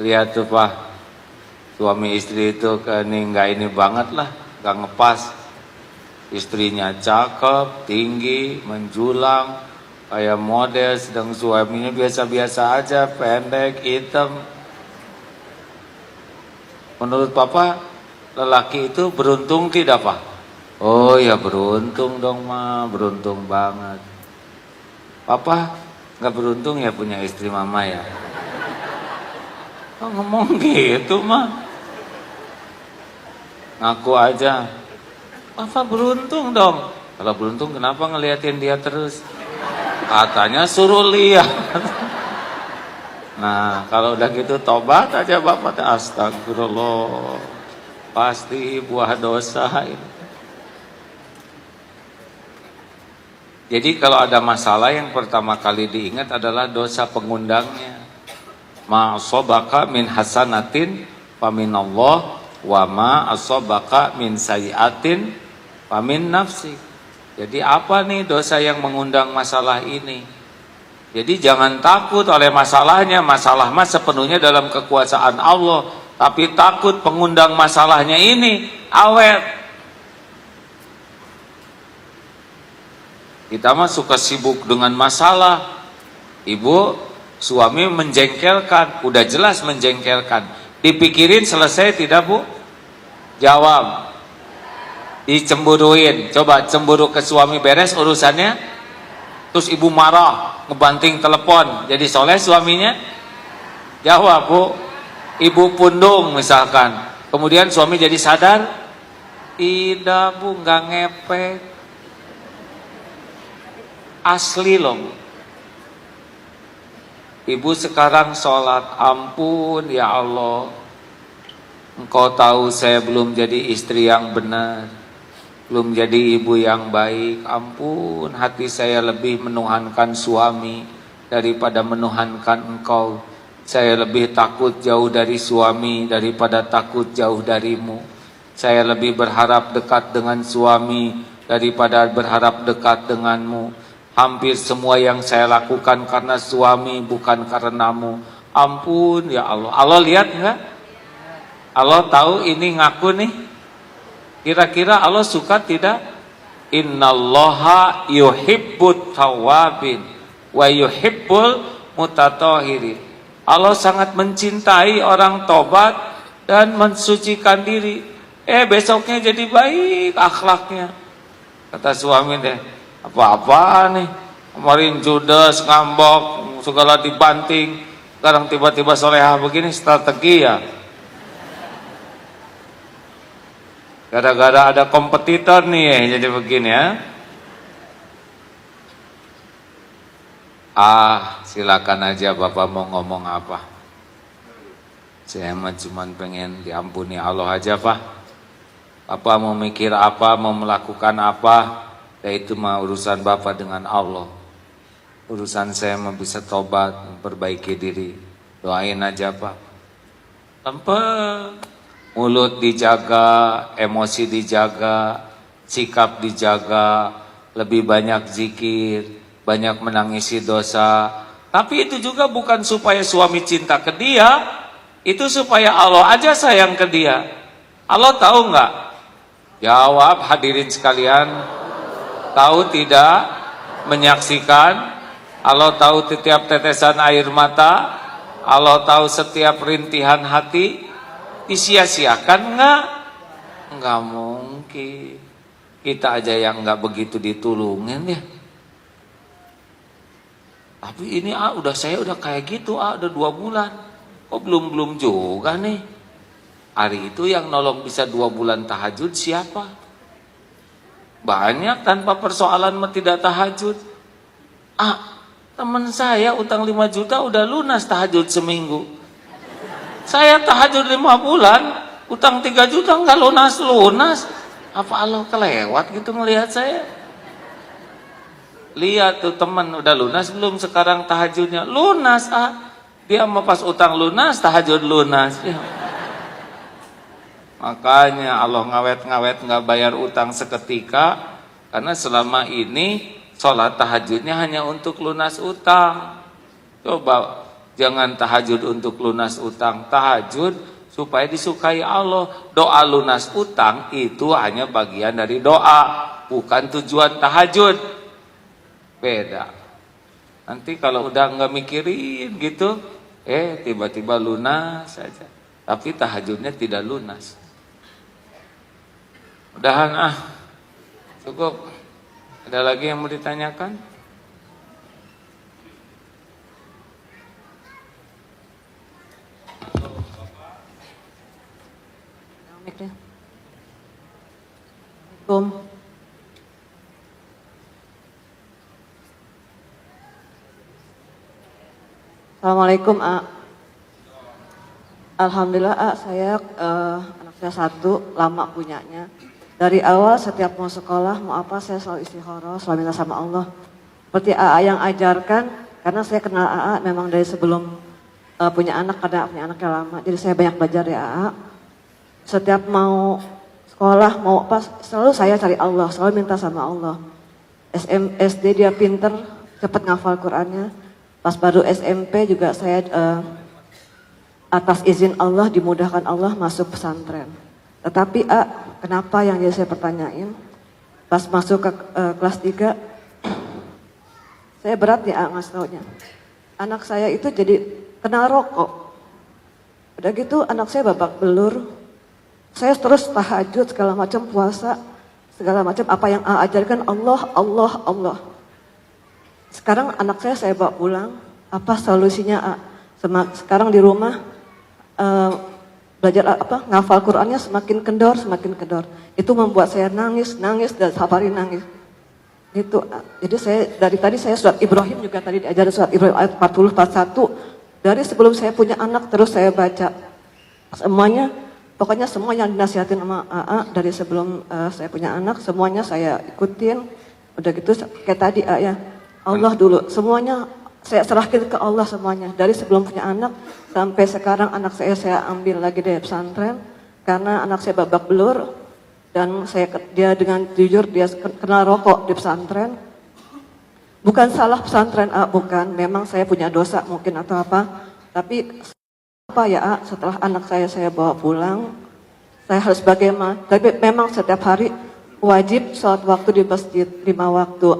lihat tuh Pak. Suami istri itu nggak ini banget lah, nggak ngepas. Istrinya cakep, tinggi, menjulang, kayak model, sedang suaminya biasa-biasa aja, pendek, hitam. Menurut Papa, lelaki itu beruntung tidak Pak? Oh ya beruntung dong Ma, beruntung banget. Papa nggak beruntung ya punya istri Mama ya? Oh, ngomong gitu mah. Ngaku aja. Papa beruntung dong. Kalau beruntung kenapa ngeliatin dia terus? Katanya suruh lihat. Nah kalau udah gitu tobat aja Bapak. Astagfirullah. Pasti buah dosa ini. Jadi kalau ada masalah yang pertama kali diingat adalah dosa pengundangnya. Ma asobaka min hasanatin faminallah wa ma asobaka min sayiatin famin nafsi. Jadi apa nih dosa yang mengundang masalah ini? Jadi jangan takut oleh masalahnya. Masalah mah sepenuhnya dalam kekuasaan Allah. Tapi takut pengundang masalahnya ini awet. Kita mah suka sibuk dengan masalah. Ibu, suami menjengkelkan, udah jelas menjengkelkan. Dipikirin selesai tidak Bu? Jawab. Dicemburuin. Coba cemburu ke suami beres urusannya. Terus ibu marah, ngebanting telepon. Jadi soleh suaminya? Jawab Bu. Ibu pundung misalkan. Kemudian suami jadi sadar? Tidak Bu, nggak ngepek. Asli loh Bu. Ibu sekarang sholat, ampun ya Allah. Engkau tahu saya belum jadi istri yang benar, belum jadi ibu yang baik. Ampun, hati saya lebih menuhankan suami daripada menuhankan engkau. Saya lebih takut jauh dari suami daripada takut jauh darimu. Saya lebih berharap dekat dengan suami daripada berharap dekat denganmu. Hampir semua yang saya lakukan karena suami, bukan karenamu. Ampun ya Allah. Allah lihat enggak? Allah tahu ini ngaku nih. Kira-kira Allah suka tidak? Innallaha yuhibbut tawabin wa yuhibbul mutatahhirin. Allah sangat mencintai orang tobat dan mensucikan diri. Besoknya jadi baik akhlaknya. Kata suami deh, apa-apa nih, kemarin judes, ngambok, segala dibanting, sekarang tiba-tiba solehah begini, strategi ya. Gara-gara ada kompetitor nih ya, jadi begini ya. Silakan aja Bapak mau ngomong apa. Saya mah cuman pengen diampuni Allah aja Pak. Bapak mau mikir apa, mau melakukan apa, ya itu mah urusan Bapak dengan Allah. Urusan saya mah bisa tobat, memperbaiki diri. Doain aja Pak. Lempeng. Mulut dijaga, emosi dijaga, sikap dijaga, lebih banyak zikir, banyak menangisi dosa. Tapi itu juga bukan supaya suami cinta ke dia, itu supaya Allah aja sayang ke dia. Allah tahu nggak? Jawab hadirin sekalian. Tahu tidak? Menyaksikan. Allah tahu setiap tetesan air mata. Allah tahu setiap rintihan hati. Disia-siakan nggak? Nggak mungkin. Kita aja yang nggak begitu ditulungin ya. Tapi ini saya udah kayak gitu udah 2 bulan. Kok belum juga nih? Hari itu yang nolong bisa 2 bulan tahajud siapa? Banyak tanpa persoalan tidak tahajud. Teman saya utang 5 juta udah lunas tahajud seminggu. Saya tahajud 5 bulan, utang 3 juta nggak lunas-lunas. Apa Allah kelewat gitu ngelihat saya? Lihat tuh teman udah lunas belum sekarang tahajudnya? Lunas Dia mau pas utang lunas, tahajud lunas. Ya. Makanya Allah ngawet-ngawet nggak bayar utang seketika, karena selama ini sholat tahajudnya hanya untuk lunas utang. Coba jangan tahajud untuk lunas utang, tahajud supaya disukai Allah. Doa lunas utang itu hanya bagian dari doa, bukan tujuan tahajud. Beda. Nanti kalau udah nggak mikirin gitu, tiba-tiba lunas saja. Tapi tahajudnya tidak lunas. Mudahan cukup. Ada lagi yang mau ditanyakan? Assalamualaikum. Assalamualaikum Alhamdulillah saya anak saya 1, lama punyanya. Dari awal setiap mau sekolah mau apa saya selalu istikharah, selalu minta sama Allah. Seperti yang ajarkan, karena saya kenal memang dari sebelum punya anak, karena punya anaknya lama. Jadi saya banyak belajar dari Setiap mau sekolah mau apa selalu saya cari Allah, selalu minta sama Allah. SD dia pinter, cepat ngafal Qurannya. Pas baru SMP juga saya atas izin Allah dimudahkan Allah masuk pesantren. Tetapi kenapa yang jadi saya pertanyain, pas masuk ke kelas 3 saya berat ya ngasih taunya. Anak saya itu jadi kena rokok. Udah gitu anak saya babak belur. Saya terus tahajud segala macam, puasa segala macam, apa yang ajarkan Allah. Sekarang anak saya bawa pulang, apa solusinya sekarang di rumah belajar ngafal Qurannya semakin kendor. Itu membuat saya nangis dan safari nangis. Itu jadi saya dari tadi saya surat Ibrahim juga tadi diajarin surat Ibrahim ayat 40 dari sebelum saya punya anak terus saya baca semuanya, pokoknya semua yang dinasihatin sama dari sebelum saya punya anak semuanya saya ikutin. Udah gitu kayak tadi ya Allah dulu semuanya saya serahkan ke Allah semuanya. Dari sebelum punya anak sampai sekarang anak saya ambil lagi dari pesantren karena anak saya babak belur dan dia dengan jujur dia kena rokok di pesantren. Bukan salah pesantren bukan, memang saya punya dosa mungkin atau apa. Tapi apa ya setelah anak saya bawa pulang, saya harus bagaimana? Tapi memang setiap hari wajib sholat waktu di masjid 5 waktu.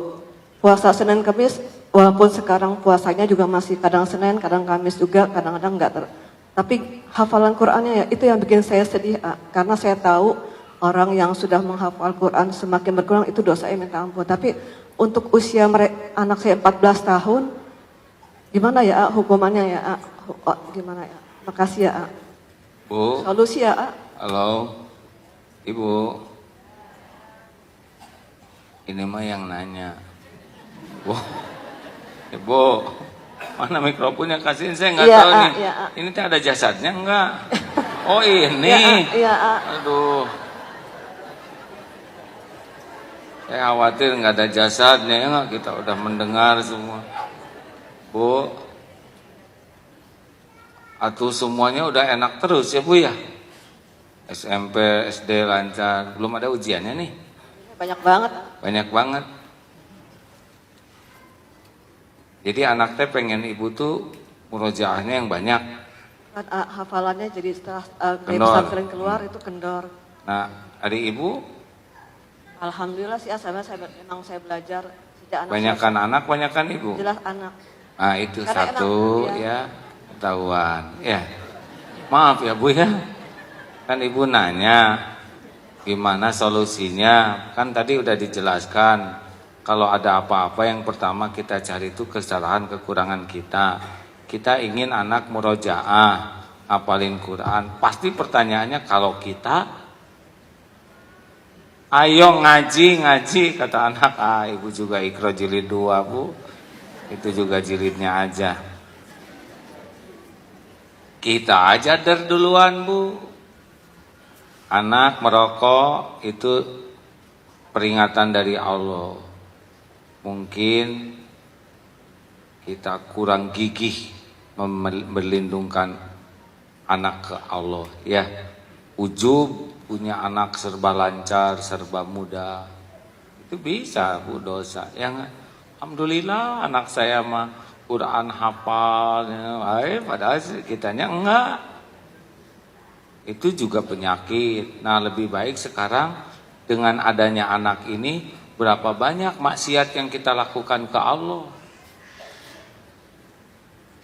Puasa Senin Kamis, walaupun sekarang puasanya juga masih kadang Senin, kadang Kamis juga, kadang-kadang enggak. Tapi hafalan Qur'annya ya itu yang bikin saya sedih, karena saya tahu orang yang sudah menghafal Quran semakin berkurang itu dosanya minta ampun. Tapi untuk usia anak saya 14 tahun, gimana ya hukumannya ya? Gimana ya? Makasih ya. Bu. Solusi ya. Halo. Ibu, ini mah yang nanya. Bu, Ibu, mana mikrofonnya kasihin, saya nggak tahu nih. iya, Ini teh ada jasadnya enggak? Oh ini. Iya, Aduh. Saya khawatir nggak ada jasadnya, ya nggak? Kita udah mendengar semua. Bu, atuh semuanya udah enak terus ya Bu ya? SMP, SD lancar, belum ada ujiannya nih? banyak banget. Banyak banget. Jadi anak teh pengen ibu tuh murojaahnya yang banyak. Kan, hafalannya jadi setelah dari Kendor. pesantren keluar itu kendor. Nah, adik ibu Alhamdulillah sih memang saya belajar sejak anak banyakan anak, banyakan ibu. jelas anak. Nah itu Karena satu enak, ya ketahuan ya. Maaf ya Bu ya, kan ibu nanya gimana solusinya, kan tadi udah dijelaskan. Kalau ada apa-apa yang pertama kita cari itu kesalahan kekurangan kita. Kita ingin anak murojaah, hafalin Quran. Pasti pertanyaannya kalau kita ayo ngaji kata anak. Ibu juga Iqra jilid 2 Bu, itu juga jilidnya aja. Kita aja duluan Bu. Anak merokok itu peringatan dari Allah. Mungkin kita kurang gigih melindungkan anak ke Allah ya. Ujub punya anak serba lancar, serba mudah, itu bisa Bu dosa. Yang alhamdulillah anak saya mah Quran hafal, padahal kitanya enggak. Itu juga penyakit. Nah lebih baik sekarang dengan adanya anak ini, berapa banyak maksiat yang kita lakukan ke Allah.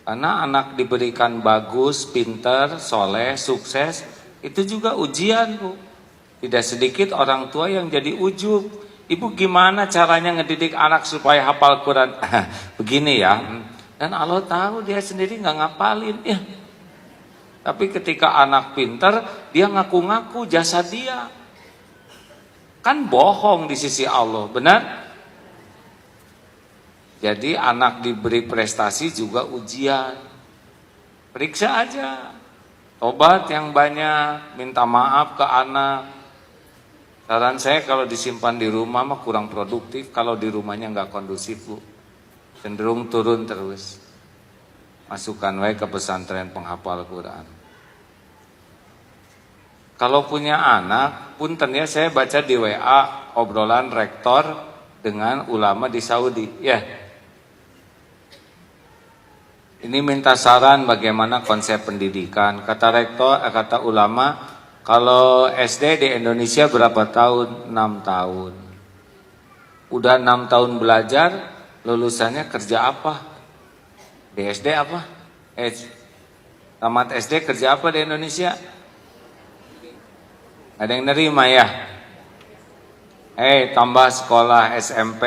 Karena anak diberikan bagus, pinter, soleh, sukses, itu juga ujian Bu. Tidak sedikit orang tua yang jadi ujub. Ibu gimana caranya ngedidik anak supaya hafal Quran? Begini ya. Dan Allah tahu dia sendiri nggak ngapalin ya. Tapi ketika anak pinter, dia ngaku-ngaku jasa dia. Kan bohong di sisi Allah, benar? Jadi anak diberi prestasi juga ujian. Periksa aja. Tobat yang banyak, minta maaf ke anak. Saran saya kalau disimpan di rumah mah kurang produktif, kalau di rumahnya nggak kondusif Bu. Cenderung turun terus. Masukkan wae ke pesantren penghafal Quran. Kalau punya anak, punten ya, saya baca di WA obrolan rektor dengan ulama di Saudi. Ya, ini minta saran bagaimana konsep pendidikan. Kata rektor, kata ulama, kalau SD di Indonesia berapa tahun? 6 tahun. Udah 6 tahun belajar, lulusannya kerja apa? Di SD apa? Tamat SD kerja apa di Indonesia? Ada yang nerima ya? Tambah sekolah SMP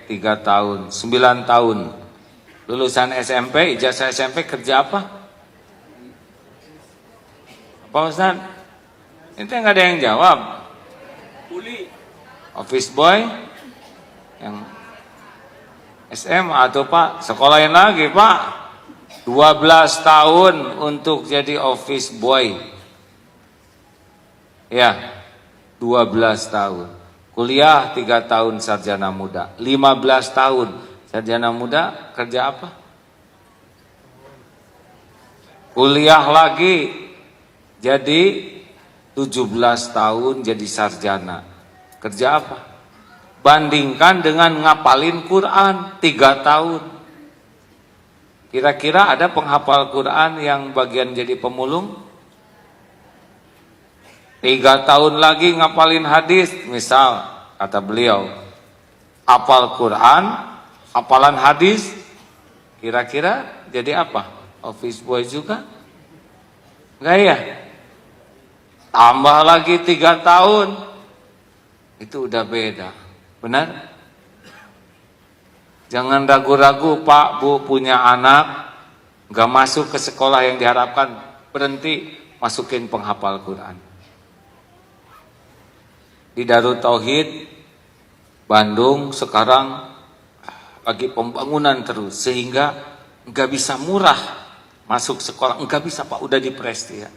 3 tahun, 9 tahun. Lulusan SMP, ijazah SMP kerja apa? Apa Ustaz? Itu nggak ada yang jawab. Office boy, yang SMA atau Pak, sekolahin lagi Pak. 12 tahun untuk jadi office boy. Ya, 12 tahun. Kuliah 3 tahun sarjana muda. 15 tahun sarjana muda kerja apa? Kuliah lagi jadi 17 tahun jadi sarjana. Kerja apa? Bandingkan dengan ngapalin Quran 3 tahun. Kira-kira ada penghafal Quran yang bagian jadi pemulung? 3 tahun lagi ngapalin hadis, misal kata beliau, hafal Quran, hafalan hadis, kira-kira jadi apa? Office boy juga? Enggak ya? Tambah lagi 3 tahun, itu udah beda, benar? Jangan ragu-ragu Pak, Bu punya anak, gak masuk ke sekolah yang diharapkan, berhenti, masukin penghafal Quran. di Darut Tauhid Bandung sekarang lagi pembangunan terus sehingga nggak bisa murah masuk sekolah, nggak bisa Pak, udah dipresti ya.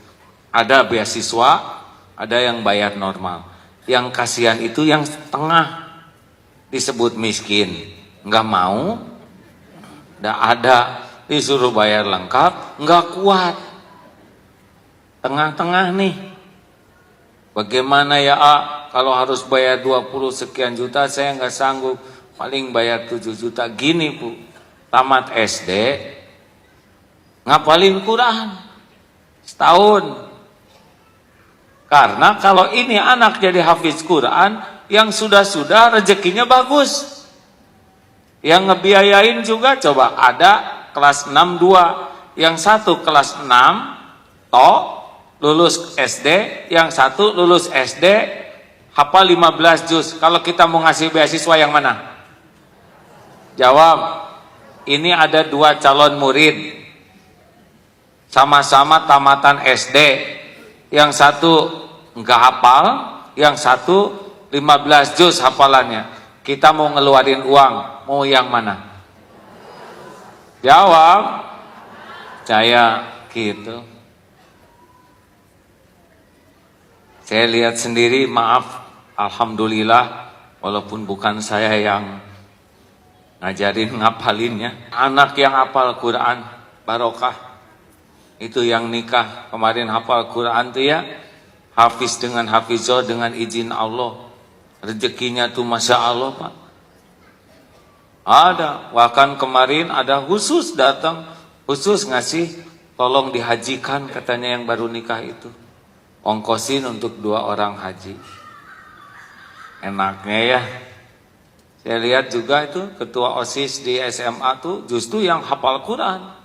Ada beasiswa, ada yang bayar normal. Yang kasihan itu yang tengah disebut miskin, nggak mau, nggak ada, disuruh bayar lengkap, nggak kuat. Tengah-tengah nih, bagaimana ya kalau harus bayar 20 sekian juta, saya nggak sanggup, paling bayar 7 juta. Gini Bu, tamat SD, ngapalin Quran setahun. Karena kalau ini anak jadi hafiz Quran, yang sudah-sudah rezekinya bagus. Yang ngebiayain juga coba ada kelas 6 2, yang satu kelas 6 lulus SD, yang satu lulus SD hafal 15 juz. Kalau kita mau ngasih beasiswa yang mana? Jawab. Ini ada 2 calon murid sama-sama tamatan SD. Yang satu enggak hafal, yang satu 15 juz hafalannya. Kita mau ngeluarin uang, mau yang mana? Jawab. Saya gitu. Saya lihat sendiri, maaf, alhamdulillah, walaupun bukan saya yang ngajarin ngapalinnya, anak yang hafal Quran barokah. Itu yang nikah kemarin hafal Quran tuh ya, hafiz dengan hafizah dengan izin Allah, rezekinya tuh masya Allah Pak. Ada, bahkan kemarin ada khusus datang, khusus ngasih, tolong dihajikan katanya yang baru nikah itu, ongkosin untuk 2 orang haji. Enaknya ya. Saya lihat juga itu ketua OSIS di SMA tuh justru yang hafal Quran.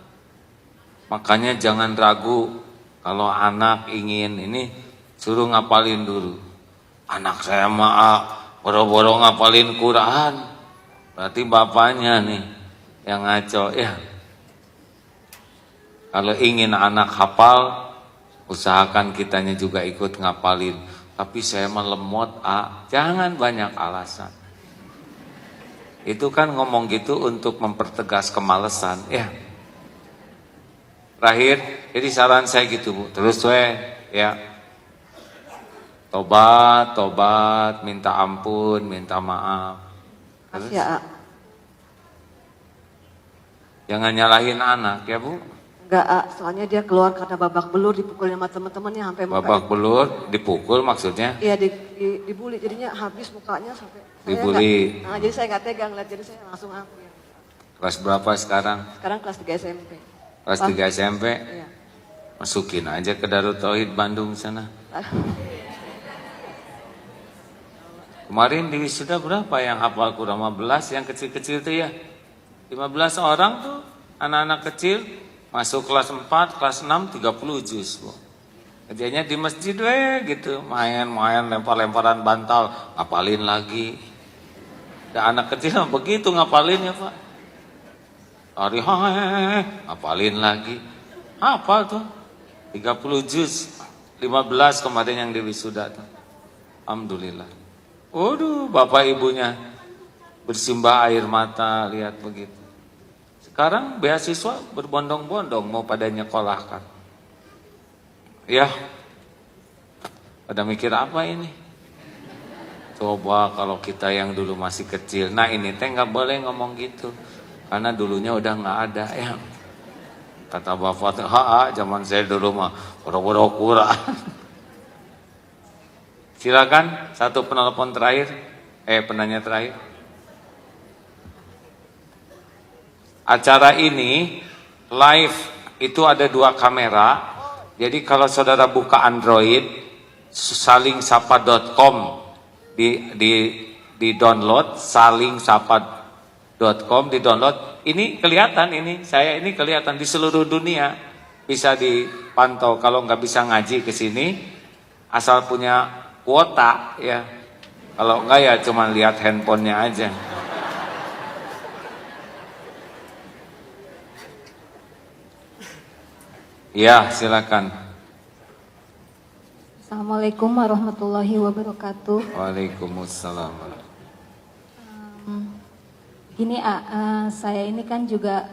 Makanya jangan ragu kalau anak ingin ini, suruh ngapalin dulu. Anak saya mah boro-boro ngapalin Quran, berarti bapaknya nih yang ngaco ya. Kalau ingin anak hafal, usahakan kitanya juga ikut ngapalin. Tapi saya melemot, jangan banyak alasan. Itu kan ngomong gitu untuk mempertegas kemalasan ya. Terakhir, jadi saran saya gitu Bu, terus ya, tobat, minta ampun, minta maaf. Terus, Ya, jangan nyalahin anak ya Bu. enggak, soalnya dia keluar karena babak belur, dipukul sama teman-temannya sampai mukanya. Babak belur, dipukul maksudnya? Iya, dibully, jadinya habis mukanya sampai. Dibully. Jadi saya nggak tegang lihat, jadi saya langsung aku ya. Kelas berapa sekarang? Sekarang kelas 3 SMP. Kelas 3 SMP? Iya. Masukin aja ke Darut Tauhid Bandung sana. Kemarin di wisuda berapa yang hafal Quran? 15, yang kecil-kecil itu ya. 15 orang tuh, anak-anak kecil, masuk kelas 4, kelas 6, 30 juz Bu. Kerjanya di masjid gitu, main-main, lempar-lemparan bantal, ngapalin lagi. Dan anak kecil begitu ngapalin ya Pak. Hari ngapalin lagi. Hafal tuh 30 juz, 15 kemarin yang di wisuda tuh. Alhamdulillah. Waduh, bapak ibunya bersimbah air mata lihat begitu. Sekarang beasiswa berbondong-bondong mau pada nyekolahkan. Ya, pada mikir apa ini? Coba kalau kita yang dulu masih kecil. Nah ini teh nggak boleh ngomong gitu, karena dulunya udah nggak ada ya. Kata bapak tuh, zaman saya dulu mah boro-boro Quran. Silakan satu penelpon terakhir, penanya terakhir. Acara ini live itu ada 2 kamera. Jadi kalau saudara buka Android, salingsapa.com di download, salingsapa.com di download. Ini kelihatan, saya ini kelihatan di seluruh dunia, bisa dipantau. Kalau nggak bisa ngaji ke sini, asal punya kuota ya. Kalau enggak ya cuma lihat handphonenya aja. Ya, silakan. Assalamualaikum warahmatullahi wabarakatuh. Waalaikumsalam. Gini saya ini kan juga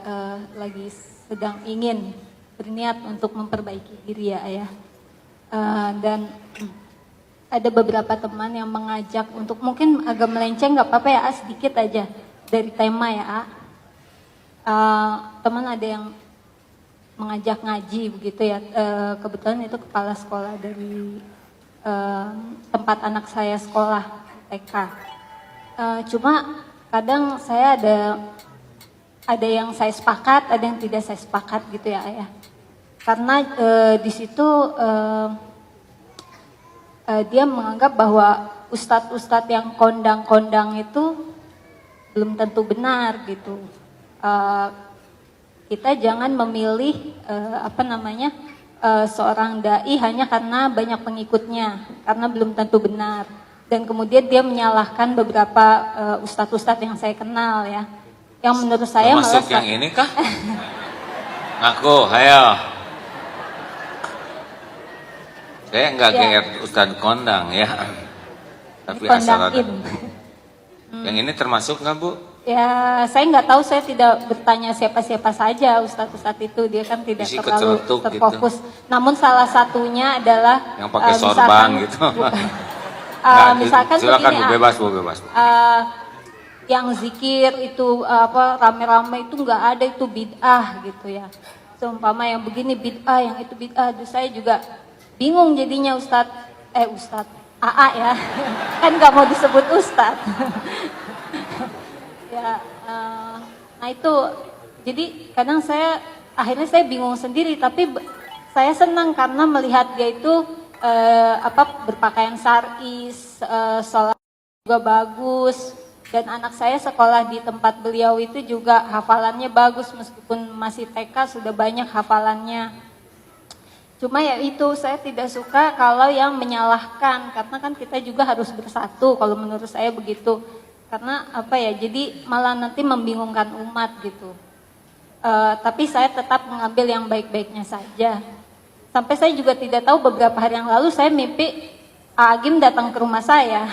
lagi sedang ingin berniat untuk memperbaiki diri ya. Dan ada beberapa teman yang mengajak untuk mungkin agak melenceng, nggak apa-apa ya sedikit aja dari tema ya teman ada yang mengajak ngaji begitu ya, kebetulan itu kepala sekolah dari tempat anak saya sekolah TK. Cuma kadang saya ada yang saya sepakat, ada yang tidak saya sepakat gitu ya. Karena di situ dia menganggap bahwa ustadz-ustadz yang kondang-kondang itu belum tentu benar gitu. Kita jangan memilih seorang dai hanya karena banyak pengikutnya, karena belum tentu benar. Dan kemudian dia menyalahkan beberapa ustadz-ustadz yang saya kenal ya, yang menurut saya termasuk yang ini kah? Ngaku, ayo. Saya nggak GR Ustadz kondang ya, tapi asal ada. Yang ini termasuk nggak Bu? Ya, saya nggak tahu, saya tidak bertanya siapa-siapa saja ustadz-ustadz itu, dia kan tidak terlalu terfokus. Gitu. Namun salah satunya adalah yang pakai sorban gitu. Misalkan silakan begini, Bu, bebas Bu. Yang zikir itu rame-rame itu nggak ada, itu bid'ah gitu ya. Seumpama yang begini bid'ah, yang itu bid'ah. Saya juga bingung jadinya Ustadz AA ya, kan nggak mau disebut Ustadz. Ya, nah itu jadi kadang akhirnya saya bingung sendiri, tapi saya senang karena melihat dia itu berpakaian syar'i, sholat juga bagus, dan anak saya sekolah di tempat beliau itu juga hafalannya bagus, meskipun masih TK sudah banyak hafalannya. Cuma ya itu, saya tidak suka kalau yang menyalahkan, karena kan kita juga harus bersatu, kalau menurut saya begitu. Karena jadi malah nanti membingungkan umat gitu. Tapi saya tetap mengambil yang baik-baiknya saja. Sampai saya juga tidak tahu, beberapa hari yang lalu saya mimpi Agim datang ke rumah saya.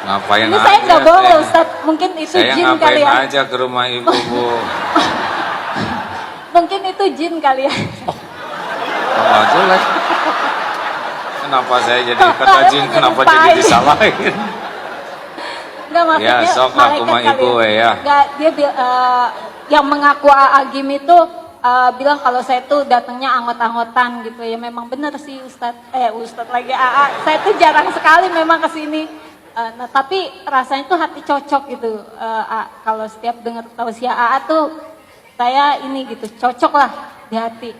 Ngapain ini saya nggak bohong Ustaz, mungkin itu saya jin kali ya. Saya ngapain aja ke rumah ibu Bu. Mungkin itu jin kali ya. Oh, jelek. Kenapa saya jadi kata jin, kenapa jadi disalahin? Enggak, maksudnya ya, sok aku mah ibu ya. Enggak, dia yang mengaku Agim itu bilang kalau saya tuh datangnya anggot-anggotan gitu ya. Memang benar sih Ustadz lagi AA. Saya tuh jarang sekali memang ke sini. Nah, tapi rasanya tuh hati cocok gitu. Kalau setiap dengar tausiah AA tuh saya ini gitu, cocok lah di hati.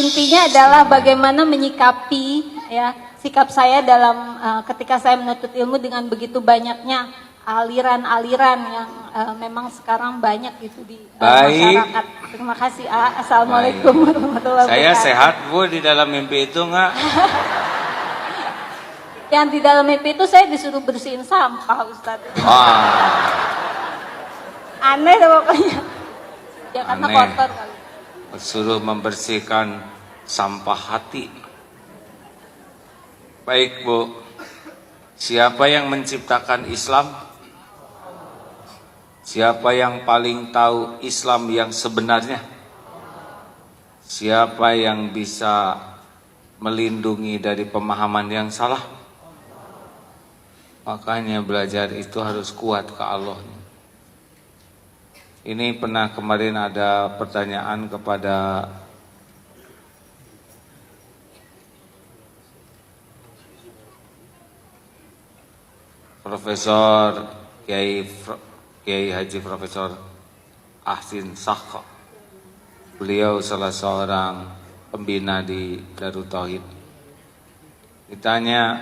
Intinya adalah bagaimana menyikapi ya sikap saya dalam ketika saya menuntut ilmu dengan begitu banyaknya aliran-aliran yang memang sekarang banyak gitu di masyarakat. Terima kasih. Assalamualaikum warahmatullahi wabarakatuh. Saya sehat Bu di dalam mimpi itu enggak? Yang di dalam mimpi itu saya disuruh bersihin sampah Ustadz. Wah. Aneh pokoknya. Ya karena kotor kali. Suruh membersihkan sampah hati. Baik Bu, siapa yang menciptakan Islam? Siapa yang paling tahu Islam yang sebenarnya? Siapa yang bisa melindungi dari pemahaman yang salah? Makanya belajar itu harus kuat ke Allah. Ini pernah kemarin ada pertanyaan kepada Profesor Kiai Haji Profesor Ahsin Sakho. Beliau salah seorang pembina di Darut Tauhid. Ditanya,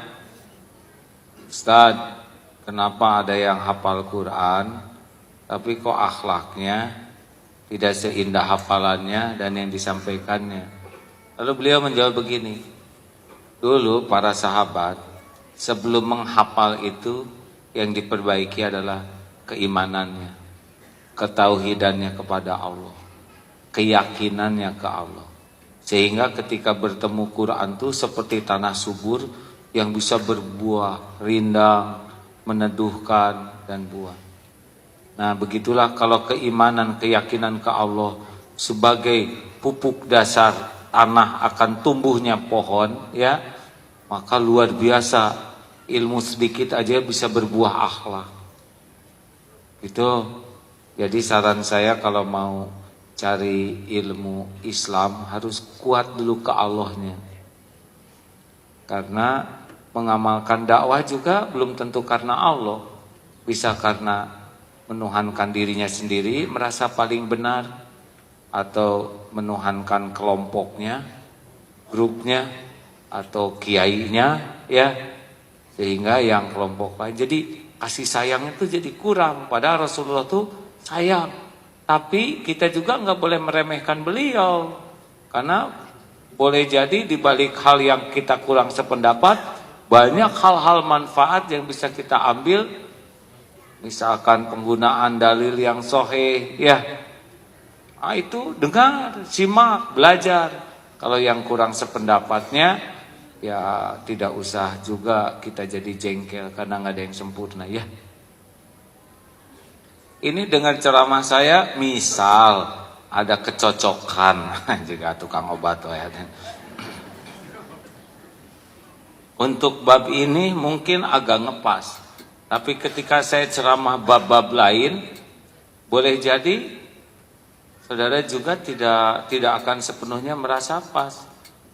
Ustaz, kenapa ada yang hafal Quran tapi kok akhlaknya tidak seindah hafalannya dan yang disampaikannya? Lalu beliau menjawab begini, dulu para sahabat sebelum menghafal itu yang diperbaiki adalah keimanannya, ketauhidannya kepada Allah. keyakinannya ke Allah. Sehingga ketika bertemu Quran itu seperti tanah subur yang bisa berbuah, rindang, meneduhkan dan buah. Nah, begitulah kalau keimanan, keyakinan ke Allah sebagai pupuk dasar tanah akan tumbuhnya pohon, ya, maka luar biasa ilmu sedikit aja bisa berbuah akhlak. Itu jadi saran saya kalau mau cari ilmu Islam harus kuat dulu ke Allahnya. Karena mengamalkan dakwah juga belum tentu karena Allah, bisa karena menuhankan dirinya sendiri, merasa paling benar, atau menuhankan kelompoknya, grupnya, atau kiainya, ya, sehingga yang kelompok lain. Jadi kasih sayang itu jadi kurang. Padahal Rasulullah tuh sayang, tapi kita juga nggak boleh meremehkan beliau, karena boleh jadi di balik hal yang kita kurang sependapat, banyak hal-hal manfaat yang bisa kita ambil. Misalkan penggunaan dalil yang sahih, ya, nah, itu dengar, simak, belajar. Kalau yang kurang sependapatnya, ya tidak usah juga kita jadi jengkel karena nggak ada yang sempurna, ya. Ini dengan ceramah saya, misal ada kecocokan, juga tukang obat, ya. Untuk bab ini mungkin agak ngepas. Tapi ketika saya ceramah bab-bab lain, boleh jadi saudara juga tidak akan sepenuhnya merasa pas.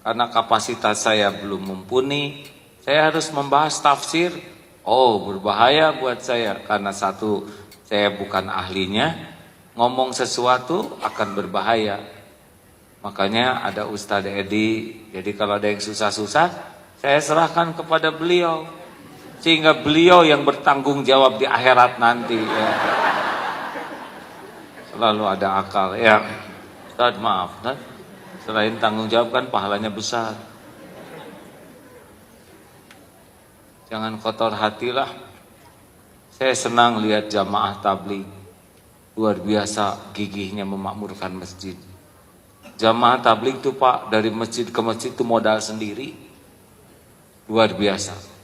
Karena kapasitas saya belum mumpuni, saya harus membahas tafsir. Oh, berbahaya buat saya. Karena satu, saya bukan ahlinya, ngomong sesuatu akan berbahaya. Makanya ada Ustadz Edi, jadi kalau ada yang susah-susah, saya serahkan kepada beliau. Sehingga beliau yang bertanggung jawab di akhirat nanti, ya. Selalu ada akal, ya. Ustaz, maaf, Ustaz. Selain tanggung jawab kan pahalanya besar. Jangan kotor hatilah. Saya senang lihat jamaah tabligh. Luar biasa gigihnya memakmurkan masjid. Jamaah tabligh itu Pak, dari masjid ke masjid itu modal sendiri. Luar biasa.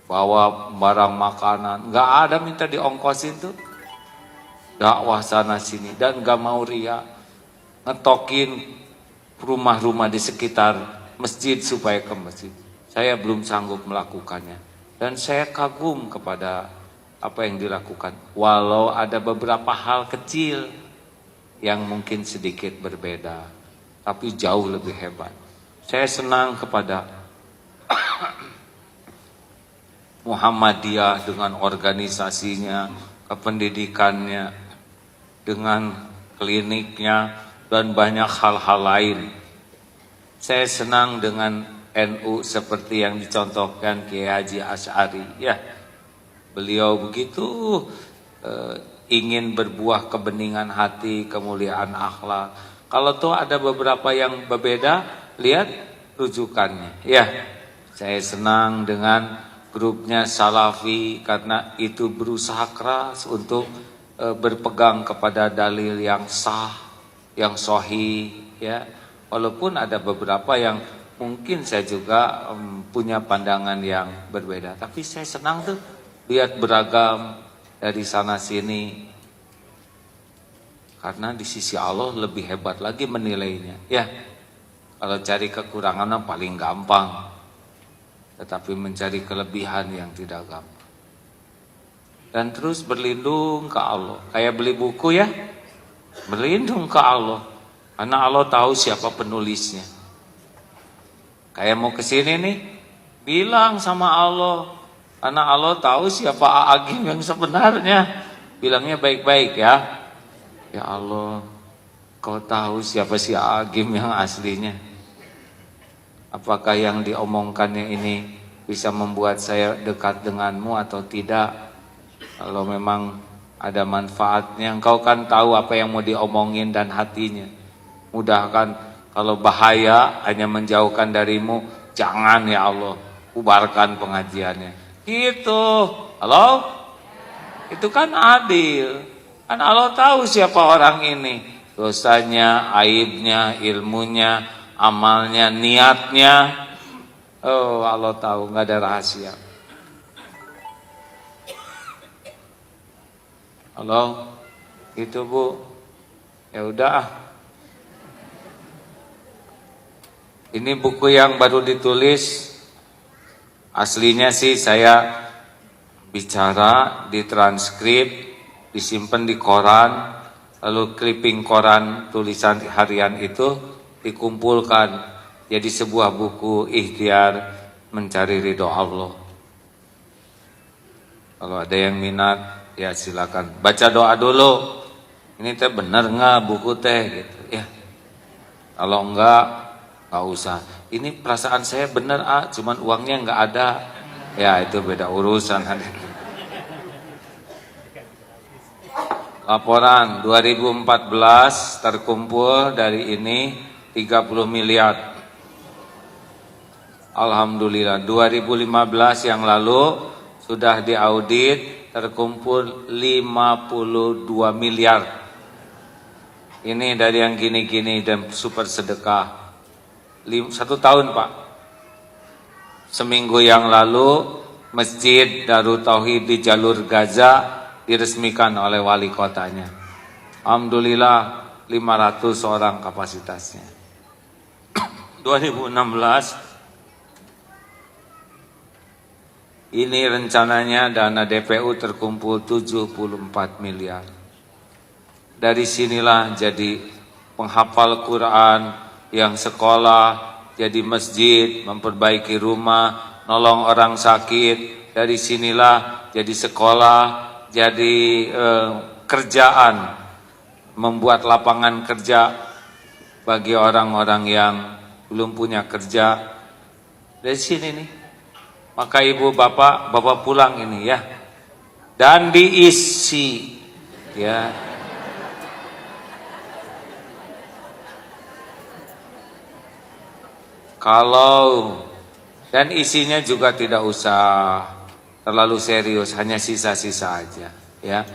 Bawa barang makanan, nggak ada minta diongkosin tuh. Dakwah sana sini dan nggak mau ria, ngetokin rumah-rumah di sekitar masjid supaya ke masjid. Saya belum sanggup melakukannya dan saya kagum kepada apa yang dilakukan. Walau ada beberapa hal kecil yang mungkin sedikit berbeda, tapi jauh lebih hebat. Saya senang kepada Muhammadiyah dengan organisasinya, kependidikannya, dengan kliniknya, dan banyak hal-hal lain. Saya senang dengan NU seperti yang dicontohkan Kiai Haji Asy'ari. Ya, beliau begitu ingin berbuah kebeningan hati, kemuliaan akhlak. Kalau tuh ada beberapa yang berbeda, lihat rujukannya. Ya, saya senang dengan grupnya Salafi karena itu berusaha keras untuk berpegang kepada dalil yang sah, yang sahih, ya. Walaupun ada beberapa yang mungkin saya juga punya pandangan yang berbeda, tapi saya senang tuh lihat beragam dari sana sini. Karena di sisi Allah lebih hebat lagi menilainya, ya. Kalau cari kekurangan paling gampang. Tetapi mencari kelebihan yang tidak gampang. Dan terus berlindung ke Allah. Kayak beli buku, ya, berlindung ke Allah. Karena Allah tahu siapa penulisnya. Kayak mau kesini nih, bilang sama Allah. Karena Allah tahu siapa Agim yang sebenarnya. Bilangnya baik-baik, ya. Ya Allah, Kau tahu siapa si Agim yang aslinya. Apakah yang diomongkannya ini bisa membuat saya dekat denganmu atau tidak? Kalau memang ada manfaatnya, Engkau kan tahu apa yang mau diomongin dan hatinya. Mudahkan, kalau bahaya hanya menjauhkan darimu, jangan ya Allah, ubarkan pengajiannya. Gitu. Halo? Itu kan adil. Kan Allah tahu siapa orang ini. dosanya, aibnya, ilmunya, amalnya, niatnya. Oh, Allah tahu, nggak ada rahasia. Halo, gitu Bu. Ya udah. Ini buku yang baru ditulis. Aslinya sih saya bicara, ditranskrip, disimpan di koran, lalu clipping koran tulisan harian itu dikumpulkan jadi sebuah buku ikhtiar mencari ridho Allah. Kalau ada yang minat, ya silakan baca doa dulu. Ini teh bener nggak buku teh gitu ya. Kalau enggak, nggak usah. Ini perasaan saya bener cuman uangnya nggak ada. Ya itu beda urusan. Laporan 2014 terkumpul dari ini 30 miliar. Alhamdulillah 2015 yang lalu sudah diaudit terkumpul 52 miliar. Ini dari yang gini-gini dan super sedekah. 1 tahun Pak. Seminggu yang lalu Masjid Darut Tauhid di Jalur Gaza diresmikan oleh wali kotanya. Alhamdulillah 500 orang kapasitasnya. 2016 ini rencananya dana DPU terkumpul 74 miliar. Dari sinilah jadi penghafal Quran yang sekolah, jadi masjid, memperbaiki rumah, nolong orang sakit. Dari sinilah jadi sekolah, jadi kerjaan, membuat lapangan kerja bagi orang-orang yang belum punya kerja. Dari sini nih. Maka ibu bapak pulang ini ya. Dan diisi ya. Kalau dan isinya juga tidak usah terlalu serius, hanya sisa-sisa aja ya.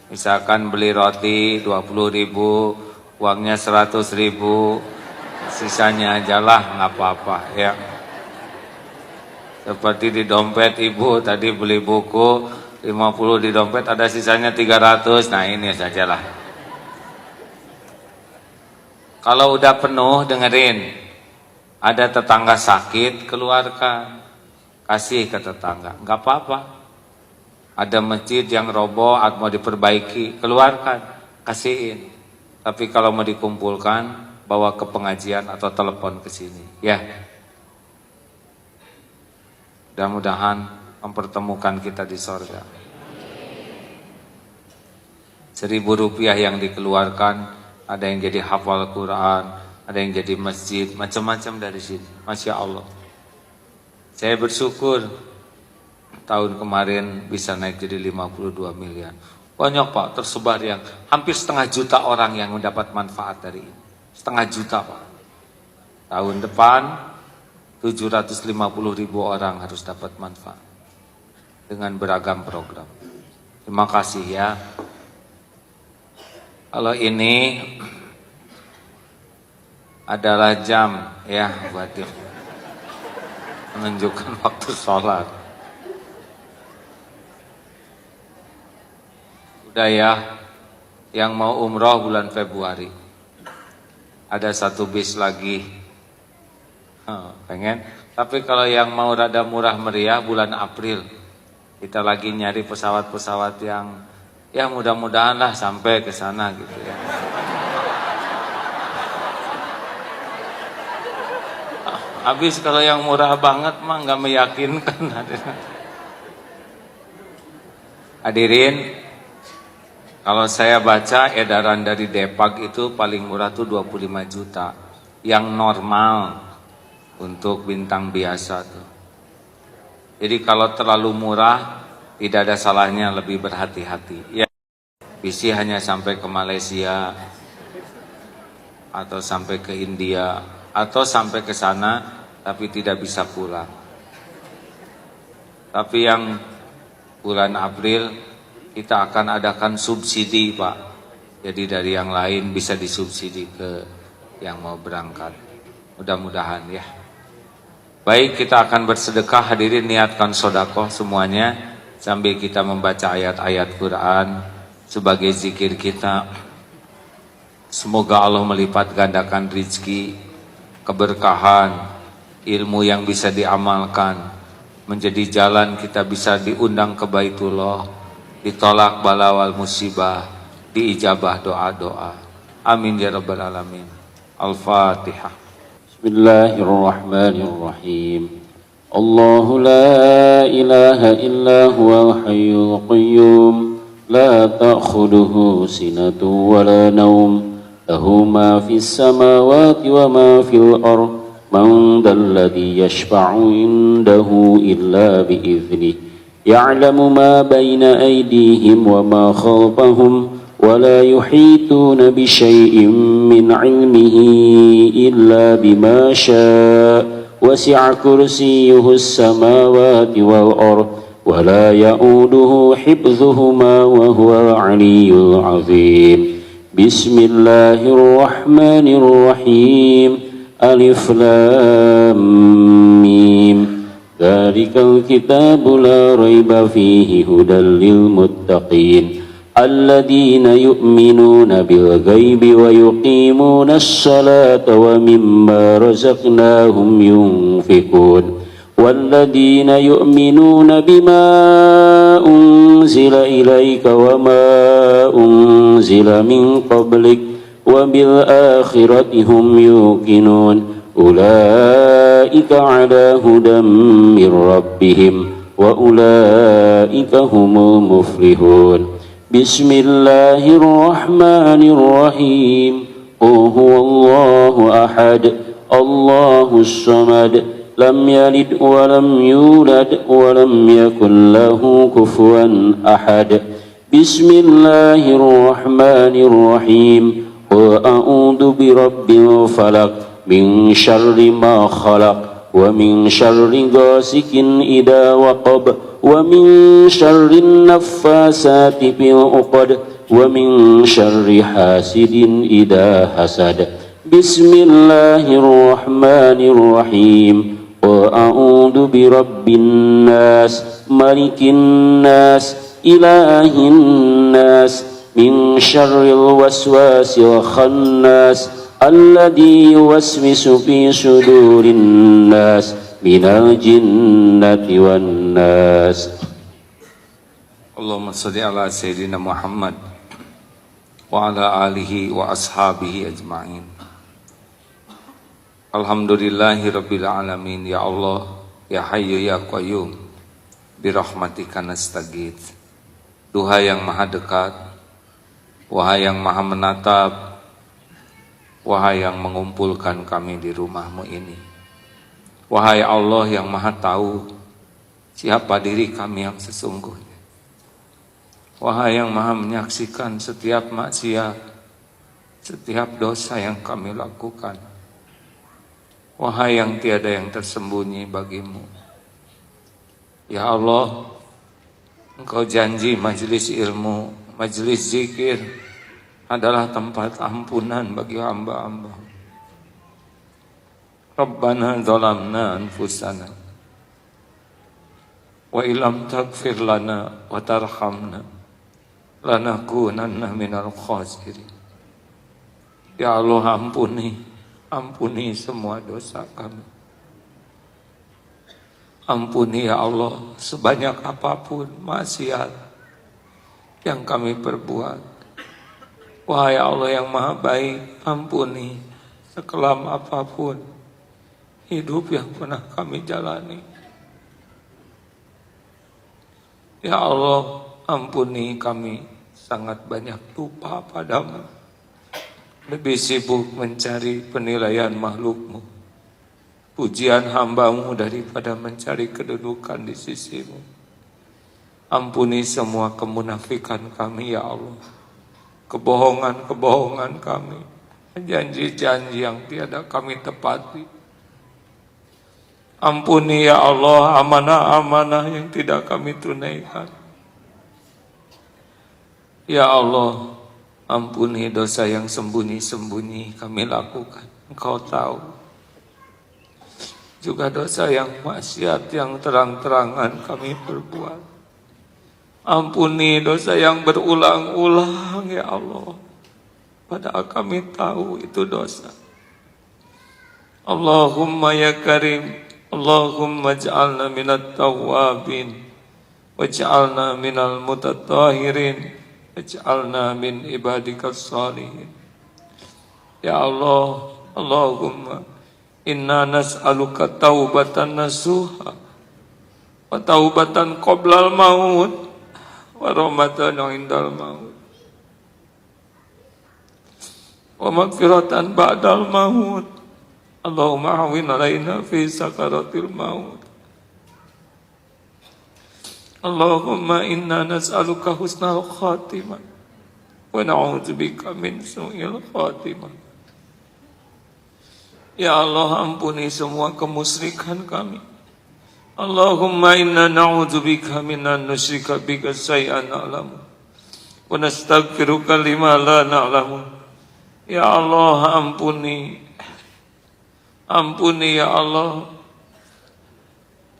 Misalkan beli roti 20.000, uangnya 100.000, sisanya ajalah nggak apa-apa ya. Seperti di dompet ibu tadi beli buku 50 di dompet ada sisanya 300, nah ini sajalah. Kalau udah penuh dengerin, ada tetangga sakit keluarkan, kasih ke tetangga, nggak apa-apa. Ada masjid yang roboh atau mau diperbaiki, keluarkan, kasihin. Tapi kalau mau dikumpulkan, bawa ke pengajian atau telepon ke sini ya. Mudah-mudahan mempertemukan kita di sorga. 1.000 rupiah yang dikeluarkan, ada yang jadi hafal Quran, ada yang jadi masjid, macam-macam dari sini. Masya Allah. Saya bersyukur tahun kemarin bisa naik jadi 52 miliar. Banyak Pak, tersebar yang hampir 0,5 juta orang yang mendapat manfaat dari ini. 0,5 juta Pak. Tahun depan 750.000 orang harus dapat manfaat dengan beragam program. Terima kasih ya. Kalau ini adalah jam ya buat menunjukkan waktu sholat. Udah ya, yang mau umroh bulan Februari. Ada 1 bis lagi. Pengen, tapi kalau yang mau rada murah meriah bulan April, kita lagi nyari pesawat-pesawat yang ya mudah-mudahan lah sampai ke sana gitu ya. Habis kalau yang murah banget mah nggak meyakinkan. Hadirin, kalau saya baca edaran dari Depag itu paling murah tuh 25 juta, yang normal. Untuk bintang biasa tuh. Jadi kalau terlalu murah tidak ada salahnya lebih berhati-hati. Ya, visi hanya sampai ke Malaysia atau sampai ke India atau sampai ke sana tapi tidak bisa pulang. Tapi yang bulan April kita akan adakan subsidi Pak Jadi dari yang lain bisa disubsidi ke yang mau berangkat. Mudah-mudahan ya. Baik, kita akan bersedekah, hadirin, niatkan sedekah semuanya sambil kita membaca ayat-ayat Quran sebagai zikir kita. Semoga Allah melipat gandakan rizki, keberkahan, ilmu yang bisa diamalkan, menjadi jalan kita bisa diundang ke Baitullah, ditolak bala wal musibah, diijabah doa-doa. Amin ya rabbal alamin. Al-Fatihah. Bismillahirrahmanirrahim. Allahu la ilaha illa huwal hayyul qayyum, la ta'khuduhu sinatun wa la naum, lahu ma fis samawati wa ma fil ardh, man dzalladzi yashfa'u indahu illa bi'idznihi, ya'lamu ma baina aydihim wa ma khalfahum, ولا يحيطون بشيء من علمه إلا بما شاء وسع كرسيه السماوات والأرض ولا يؤوده حفظهما وهو العلي العظيم. بسم الله الرحمن الرحيم. ألف لام ميم. ذلك الكتاب لا ريب فيه هدى للمتقين الذين يؤمنون بالغيب ويقيمون الصلاة ومما رزقناهم ينفقون والذين يؤمنون بما أنزل إليك وما أنزل من قبلك وبالآخرة هم يوقنون أولئك على هدى من ربهم وأولئك هم المفلحون. بسم الله الرحمن الرحيم. قل هو الله أحد الله الصمد لم يلد ولم يولد ولم يكن له كفوا أحد. بسم الله الرحمن الرحيم. قل أعوذ برب الفلق من شر ما خلق ومن شر غاسق إذا وقب ومن شر النفاسات في العقد ومن شر حاسد إذا حسد. بسم الله الرحمن الرحيم. قل أعوذ برب الناس ملك الناس إله الناس من شر الوسواس الخناس الذي يوسوس في صدور الناس minal jinnati wan nas. Allahumma shalli ala sayyidina Muhammad wa ala alihi wa ashabihi ajma'in. Alhamdulillahi rabbil alamin. Ya Allah, ya Hayyu ya Qayyum, birahmatika nastaghits. Duha yang maha dekat, wahai yang maha menatap, wahai yang mengumpulkan kami di rumahmu ini. Wahai Allah yang maha tahu siapa diri kami yang sesungguhnya. Wahai yang maha menyaksikan setiap maksiat, setiap dosa yang kami lakukan. Wahai yang tiada yang tersembunyi bagimu. Ya Allah, Engkau janji majelis ilmu, majelis zikir adalah tempat ampunan bagi hamba-hamba. Rabbana zalamna anfusana wa illam taghfir lana wa tarhamna lanakunanna minal khasirin. Ya Allah, ampuni semua dosa kami. Ampuni ya Allah sebanyak apapun maksiat yang kami perbuat. Wahai Allah yang maha baik, ampuni sekelam apapun hidup yang pernah kami jalani. Ya Allah, ampuni kami sangat banyak lupa padamu, lebih sibuk mencari penilaian makhlukmu, pujian hambamu daripada mencari kedudukan di sisimu. Ampuni semua kemunafikan kami ya Allah, kebohongan-kebohongan kami, janji-janji yang tiada kami tepati. Ampuni ya Allah amanah-amanah yang tidak kami tunaikan. Ya Allah, Ampuni dosa yang sembunyi-sembunyi kami lakukan, Engkau tahu. Juga dosa yang maksiat yang terang-terangan kami perbuat. Ampuni dosa yang berulang-ulang ya Allah, padahal kami tahu itu dosa. Allahumma ya Karim, Allahumma ja'alna minat tawwabin, waj'alna minal mutatahhirin, waj'alna min ibadikas salihin. Ya Allah, Allahumma inna nas'aluka taubatan nasuha wa taubatan qoblal maut wa rahmatan indal maut wa maghfiratan ba'dal maut. Allahumma awin alaina fi sakaratil maut. Allahumma inna nas'aluka husnal khatimah wa na'udzubika min su'il khatimah. Ya Allah, ampuni semua kemusyrikan kami. Allahumma inna na'udzubika minan nusyrika bika syai'an na'lamu wa nastaghfiruka lima la na'lamu. Ya Allah, ampuni ya Allah,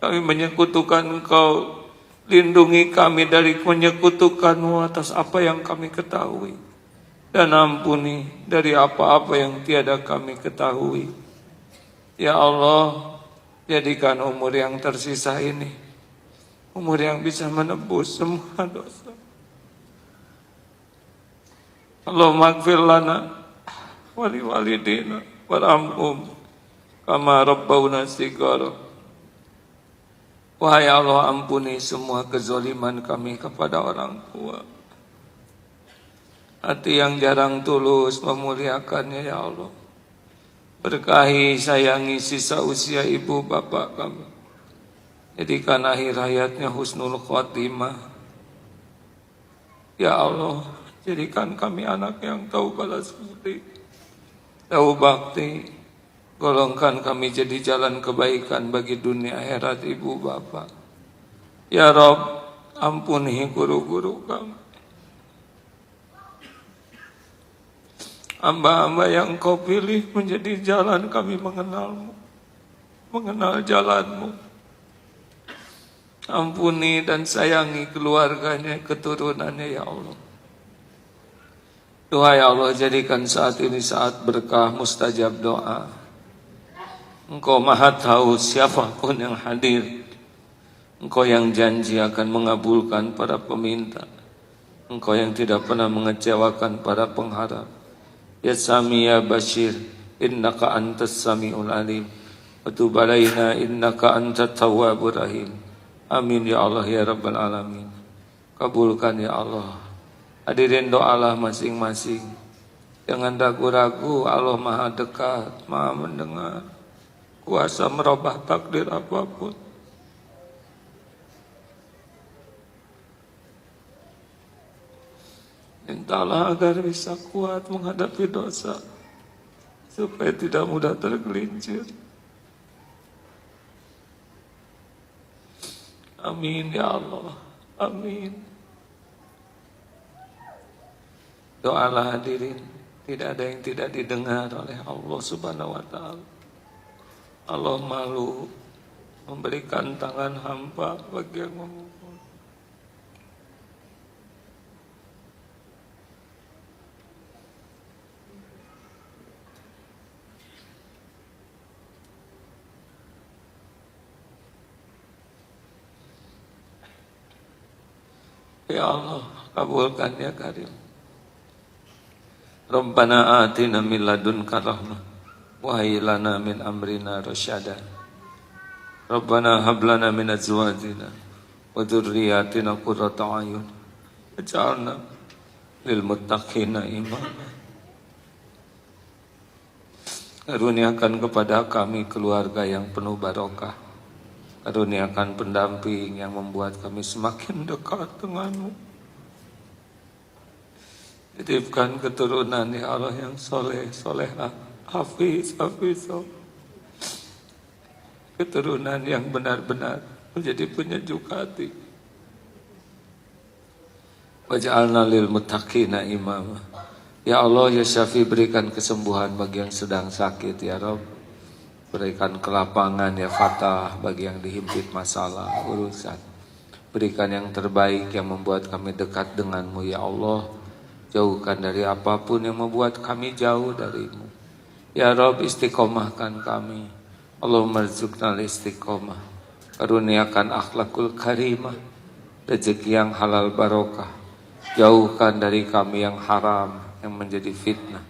kami menyekutukan Engkau. Lindungi kami dari menyekutukan-Mu atas apa yang kami ketahui, dan ampuni dari apa-apa yang tiada kami ketahui. Ya Allah, jadikan umur yang tersisa ini umur yang bisa menebus semua dosa. Allahumma ighfir lana wa liwalidina warhamhum kama rabbawna shighara. Wahai Allah, ampuni semua kezaliman kami kepada orang tua. Hati yang jarang tulus memuliakannya ya Allah. Berkahi, sayangi sisa usia ibu bapak kami. Jadikan akhir hayatnya husnul khotimah. Ya Allah, jadikan kami anak yang tahu balas budi, tahu bakti. Golongkan kami jadi jalan kebaikan bagi dunia akhirat ibu bapak. Ya Rabb, ampuni guru-guru kami. Hamba-hamba yang Kau pilih menjadi jalan kami mengenal-Mu, mengenal jalan-Mu. Ampuni dan sayangi keluarganya, keturunannya ya Allah. Duhai Allah, jadikan saat ini saat berkah, mustajab doa. Engkau maha tahu siapapun yang hadir. Engkau yang janji akan mengabulkan para peminta. Engkau yang tidak pernah mengecewakan para pengharap. Ya Sami ya Bashir, innaka antas sami'ul alim, wa tub alaina innaka antat tawwabur rahim. Amin ya Allah ya Rabbal alamin. Kabulkan ya Allah. Hadirin doalah masing-masing. Jangan ragu-ragu, Allah maha dekat, maha mendengar, kuasa merubah takdir apapun. Mintalah agar bisa kuat menghadapi dosa, supaya tidak mudah tergelincir. Amin ya Allah, amin. Doalah hadirin, tidak ada yang tidak didengar oleh Allah Subhanahu wa Ta'ala. Allah malu memberikan tangan hamba bagi yang memohon. Ya Allah, kabulkan ya Karim. Rabbana atina min ladunka rahmah wa hayyi lana min amrina rasyada. Rabbana hab lana min azwajina wa dzurriyyatina qurrata a'yun waj'alna lil muttaqina imama. Karuniakan kepada kami keluarga yang penuh barokah. Karuniakan pendamping yang membuat kami semakin dekat denganmu. Titipkan keturunan ya Allah yang soleh, solehah, hafiz, hafizah. Keturunan yang benar-benar menjadi penyejuk hati. Waj'alna lil muttaqina imama. Ya Allah, ya Syafi, berikan kesembuhan bagi yang sedang sakit ya Rabb. Berikan kelapangan ya Fatah bagi yang dihimpit masalah, urusan. Berikan yang terbaik yang membuat kami dekat denganmu ya Allah. Jauhkan dari apapun yang membuat kami jauh darimu. Ya Rabb, istiqomahkan kami. Allahumma rzuqnal istiqomah. Karuniakan akhlakul karimah. Rezeki yang halal barokah. Jauhkan dari kami yang haram, yang menjadi fitnah.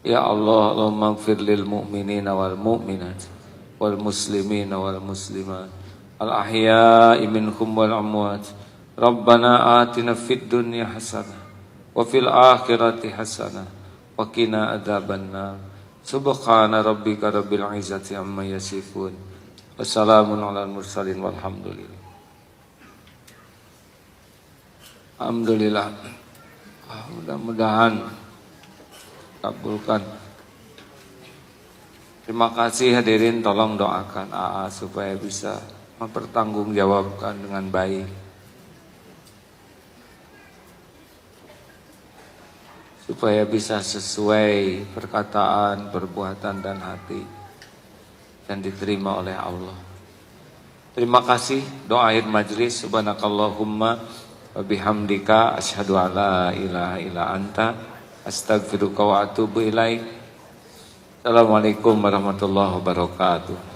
Ya Allah, Allahumma ighfir lil mu'minina wal mu'minat wal muslimina wal muslimat al ahya'i minhum wal amwat. Rabbana atina fid dunya hasanah wa fil akhirati hasanah wa qina adzabannar. Subhana rabbika rabbil izzati amma yasifun. Wassalamun alal mursalin walhamdulillah. Alhamdulillah. Mudah-mudahan kabulkan. Terima kasih hadirin, tolong doakan AA supaya bisa mempertanggungjawabkan dengan baik. Supaya bisa sesuai perkataan, perbuatan dan hati dan diterima oleh Allah. Terima kasih. Doa akhir majlis. Subhanakallahumma wa bihamdika asyhadu an la ilaha illa anta astaghfiruka wa atubu ilaik. Assalamualaikum warahmatullahi wabarakatuh.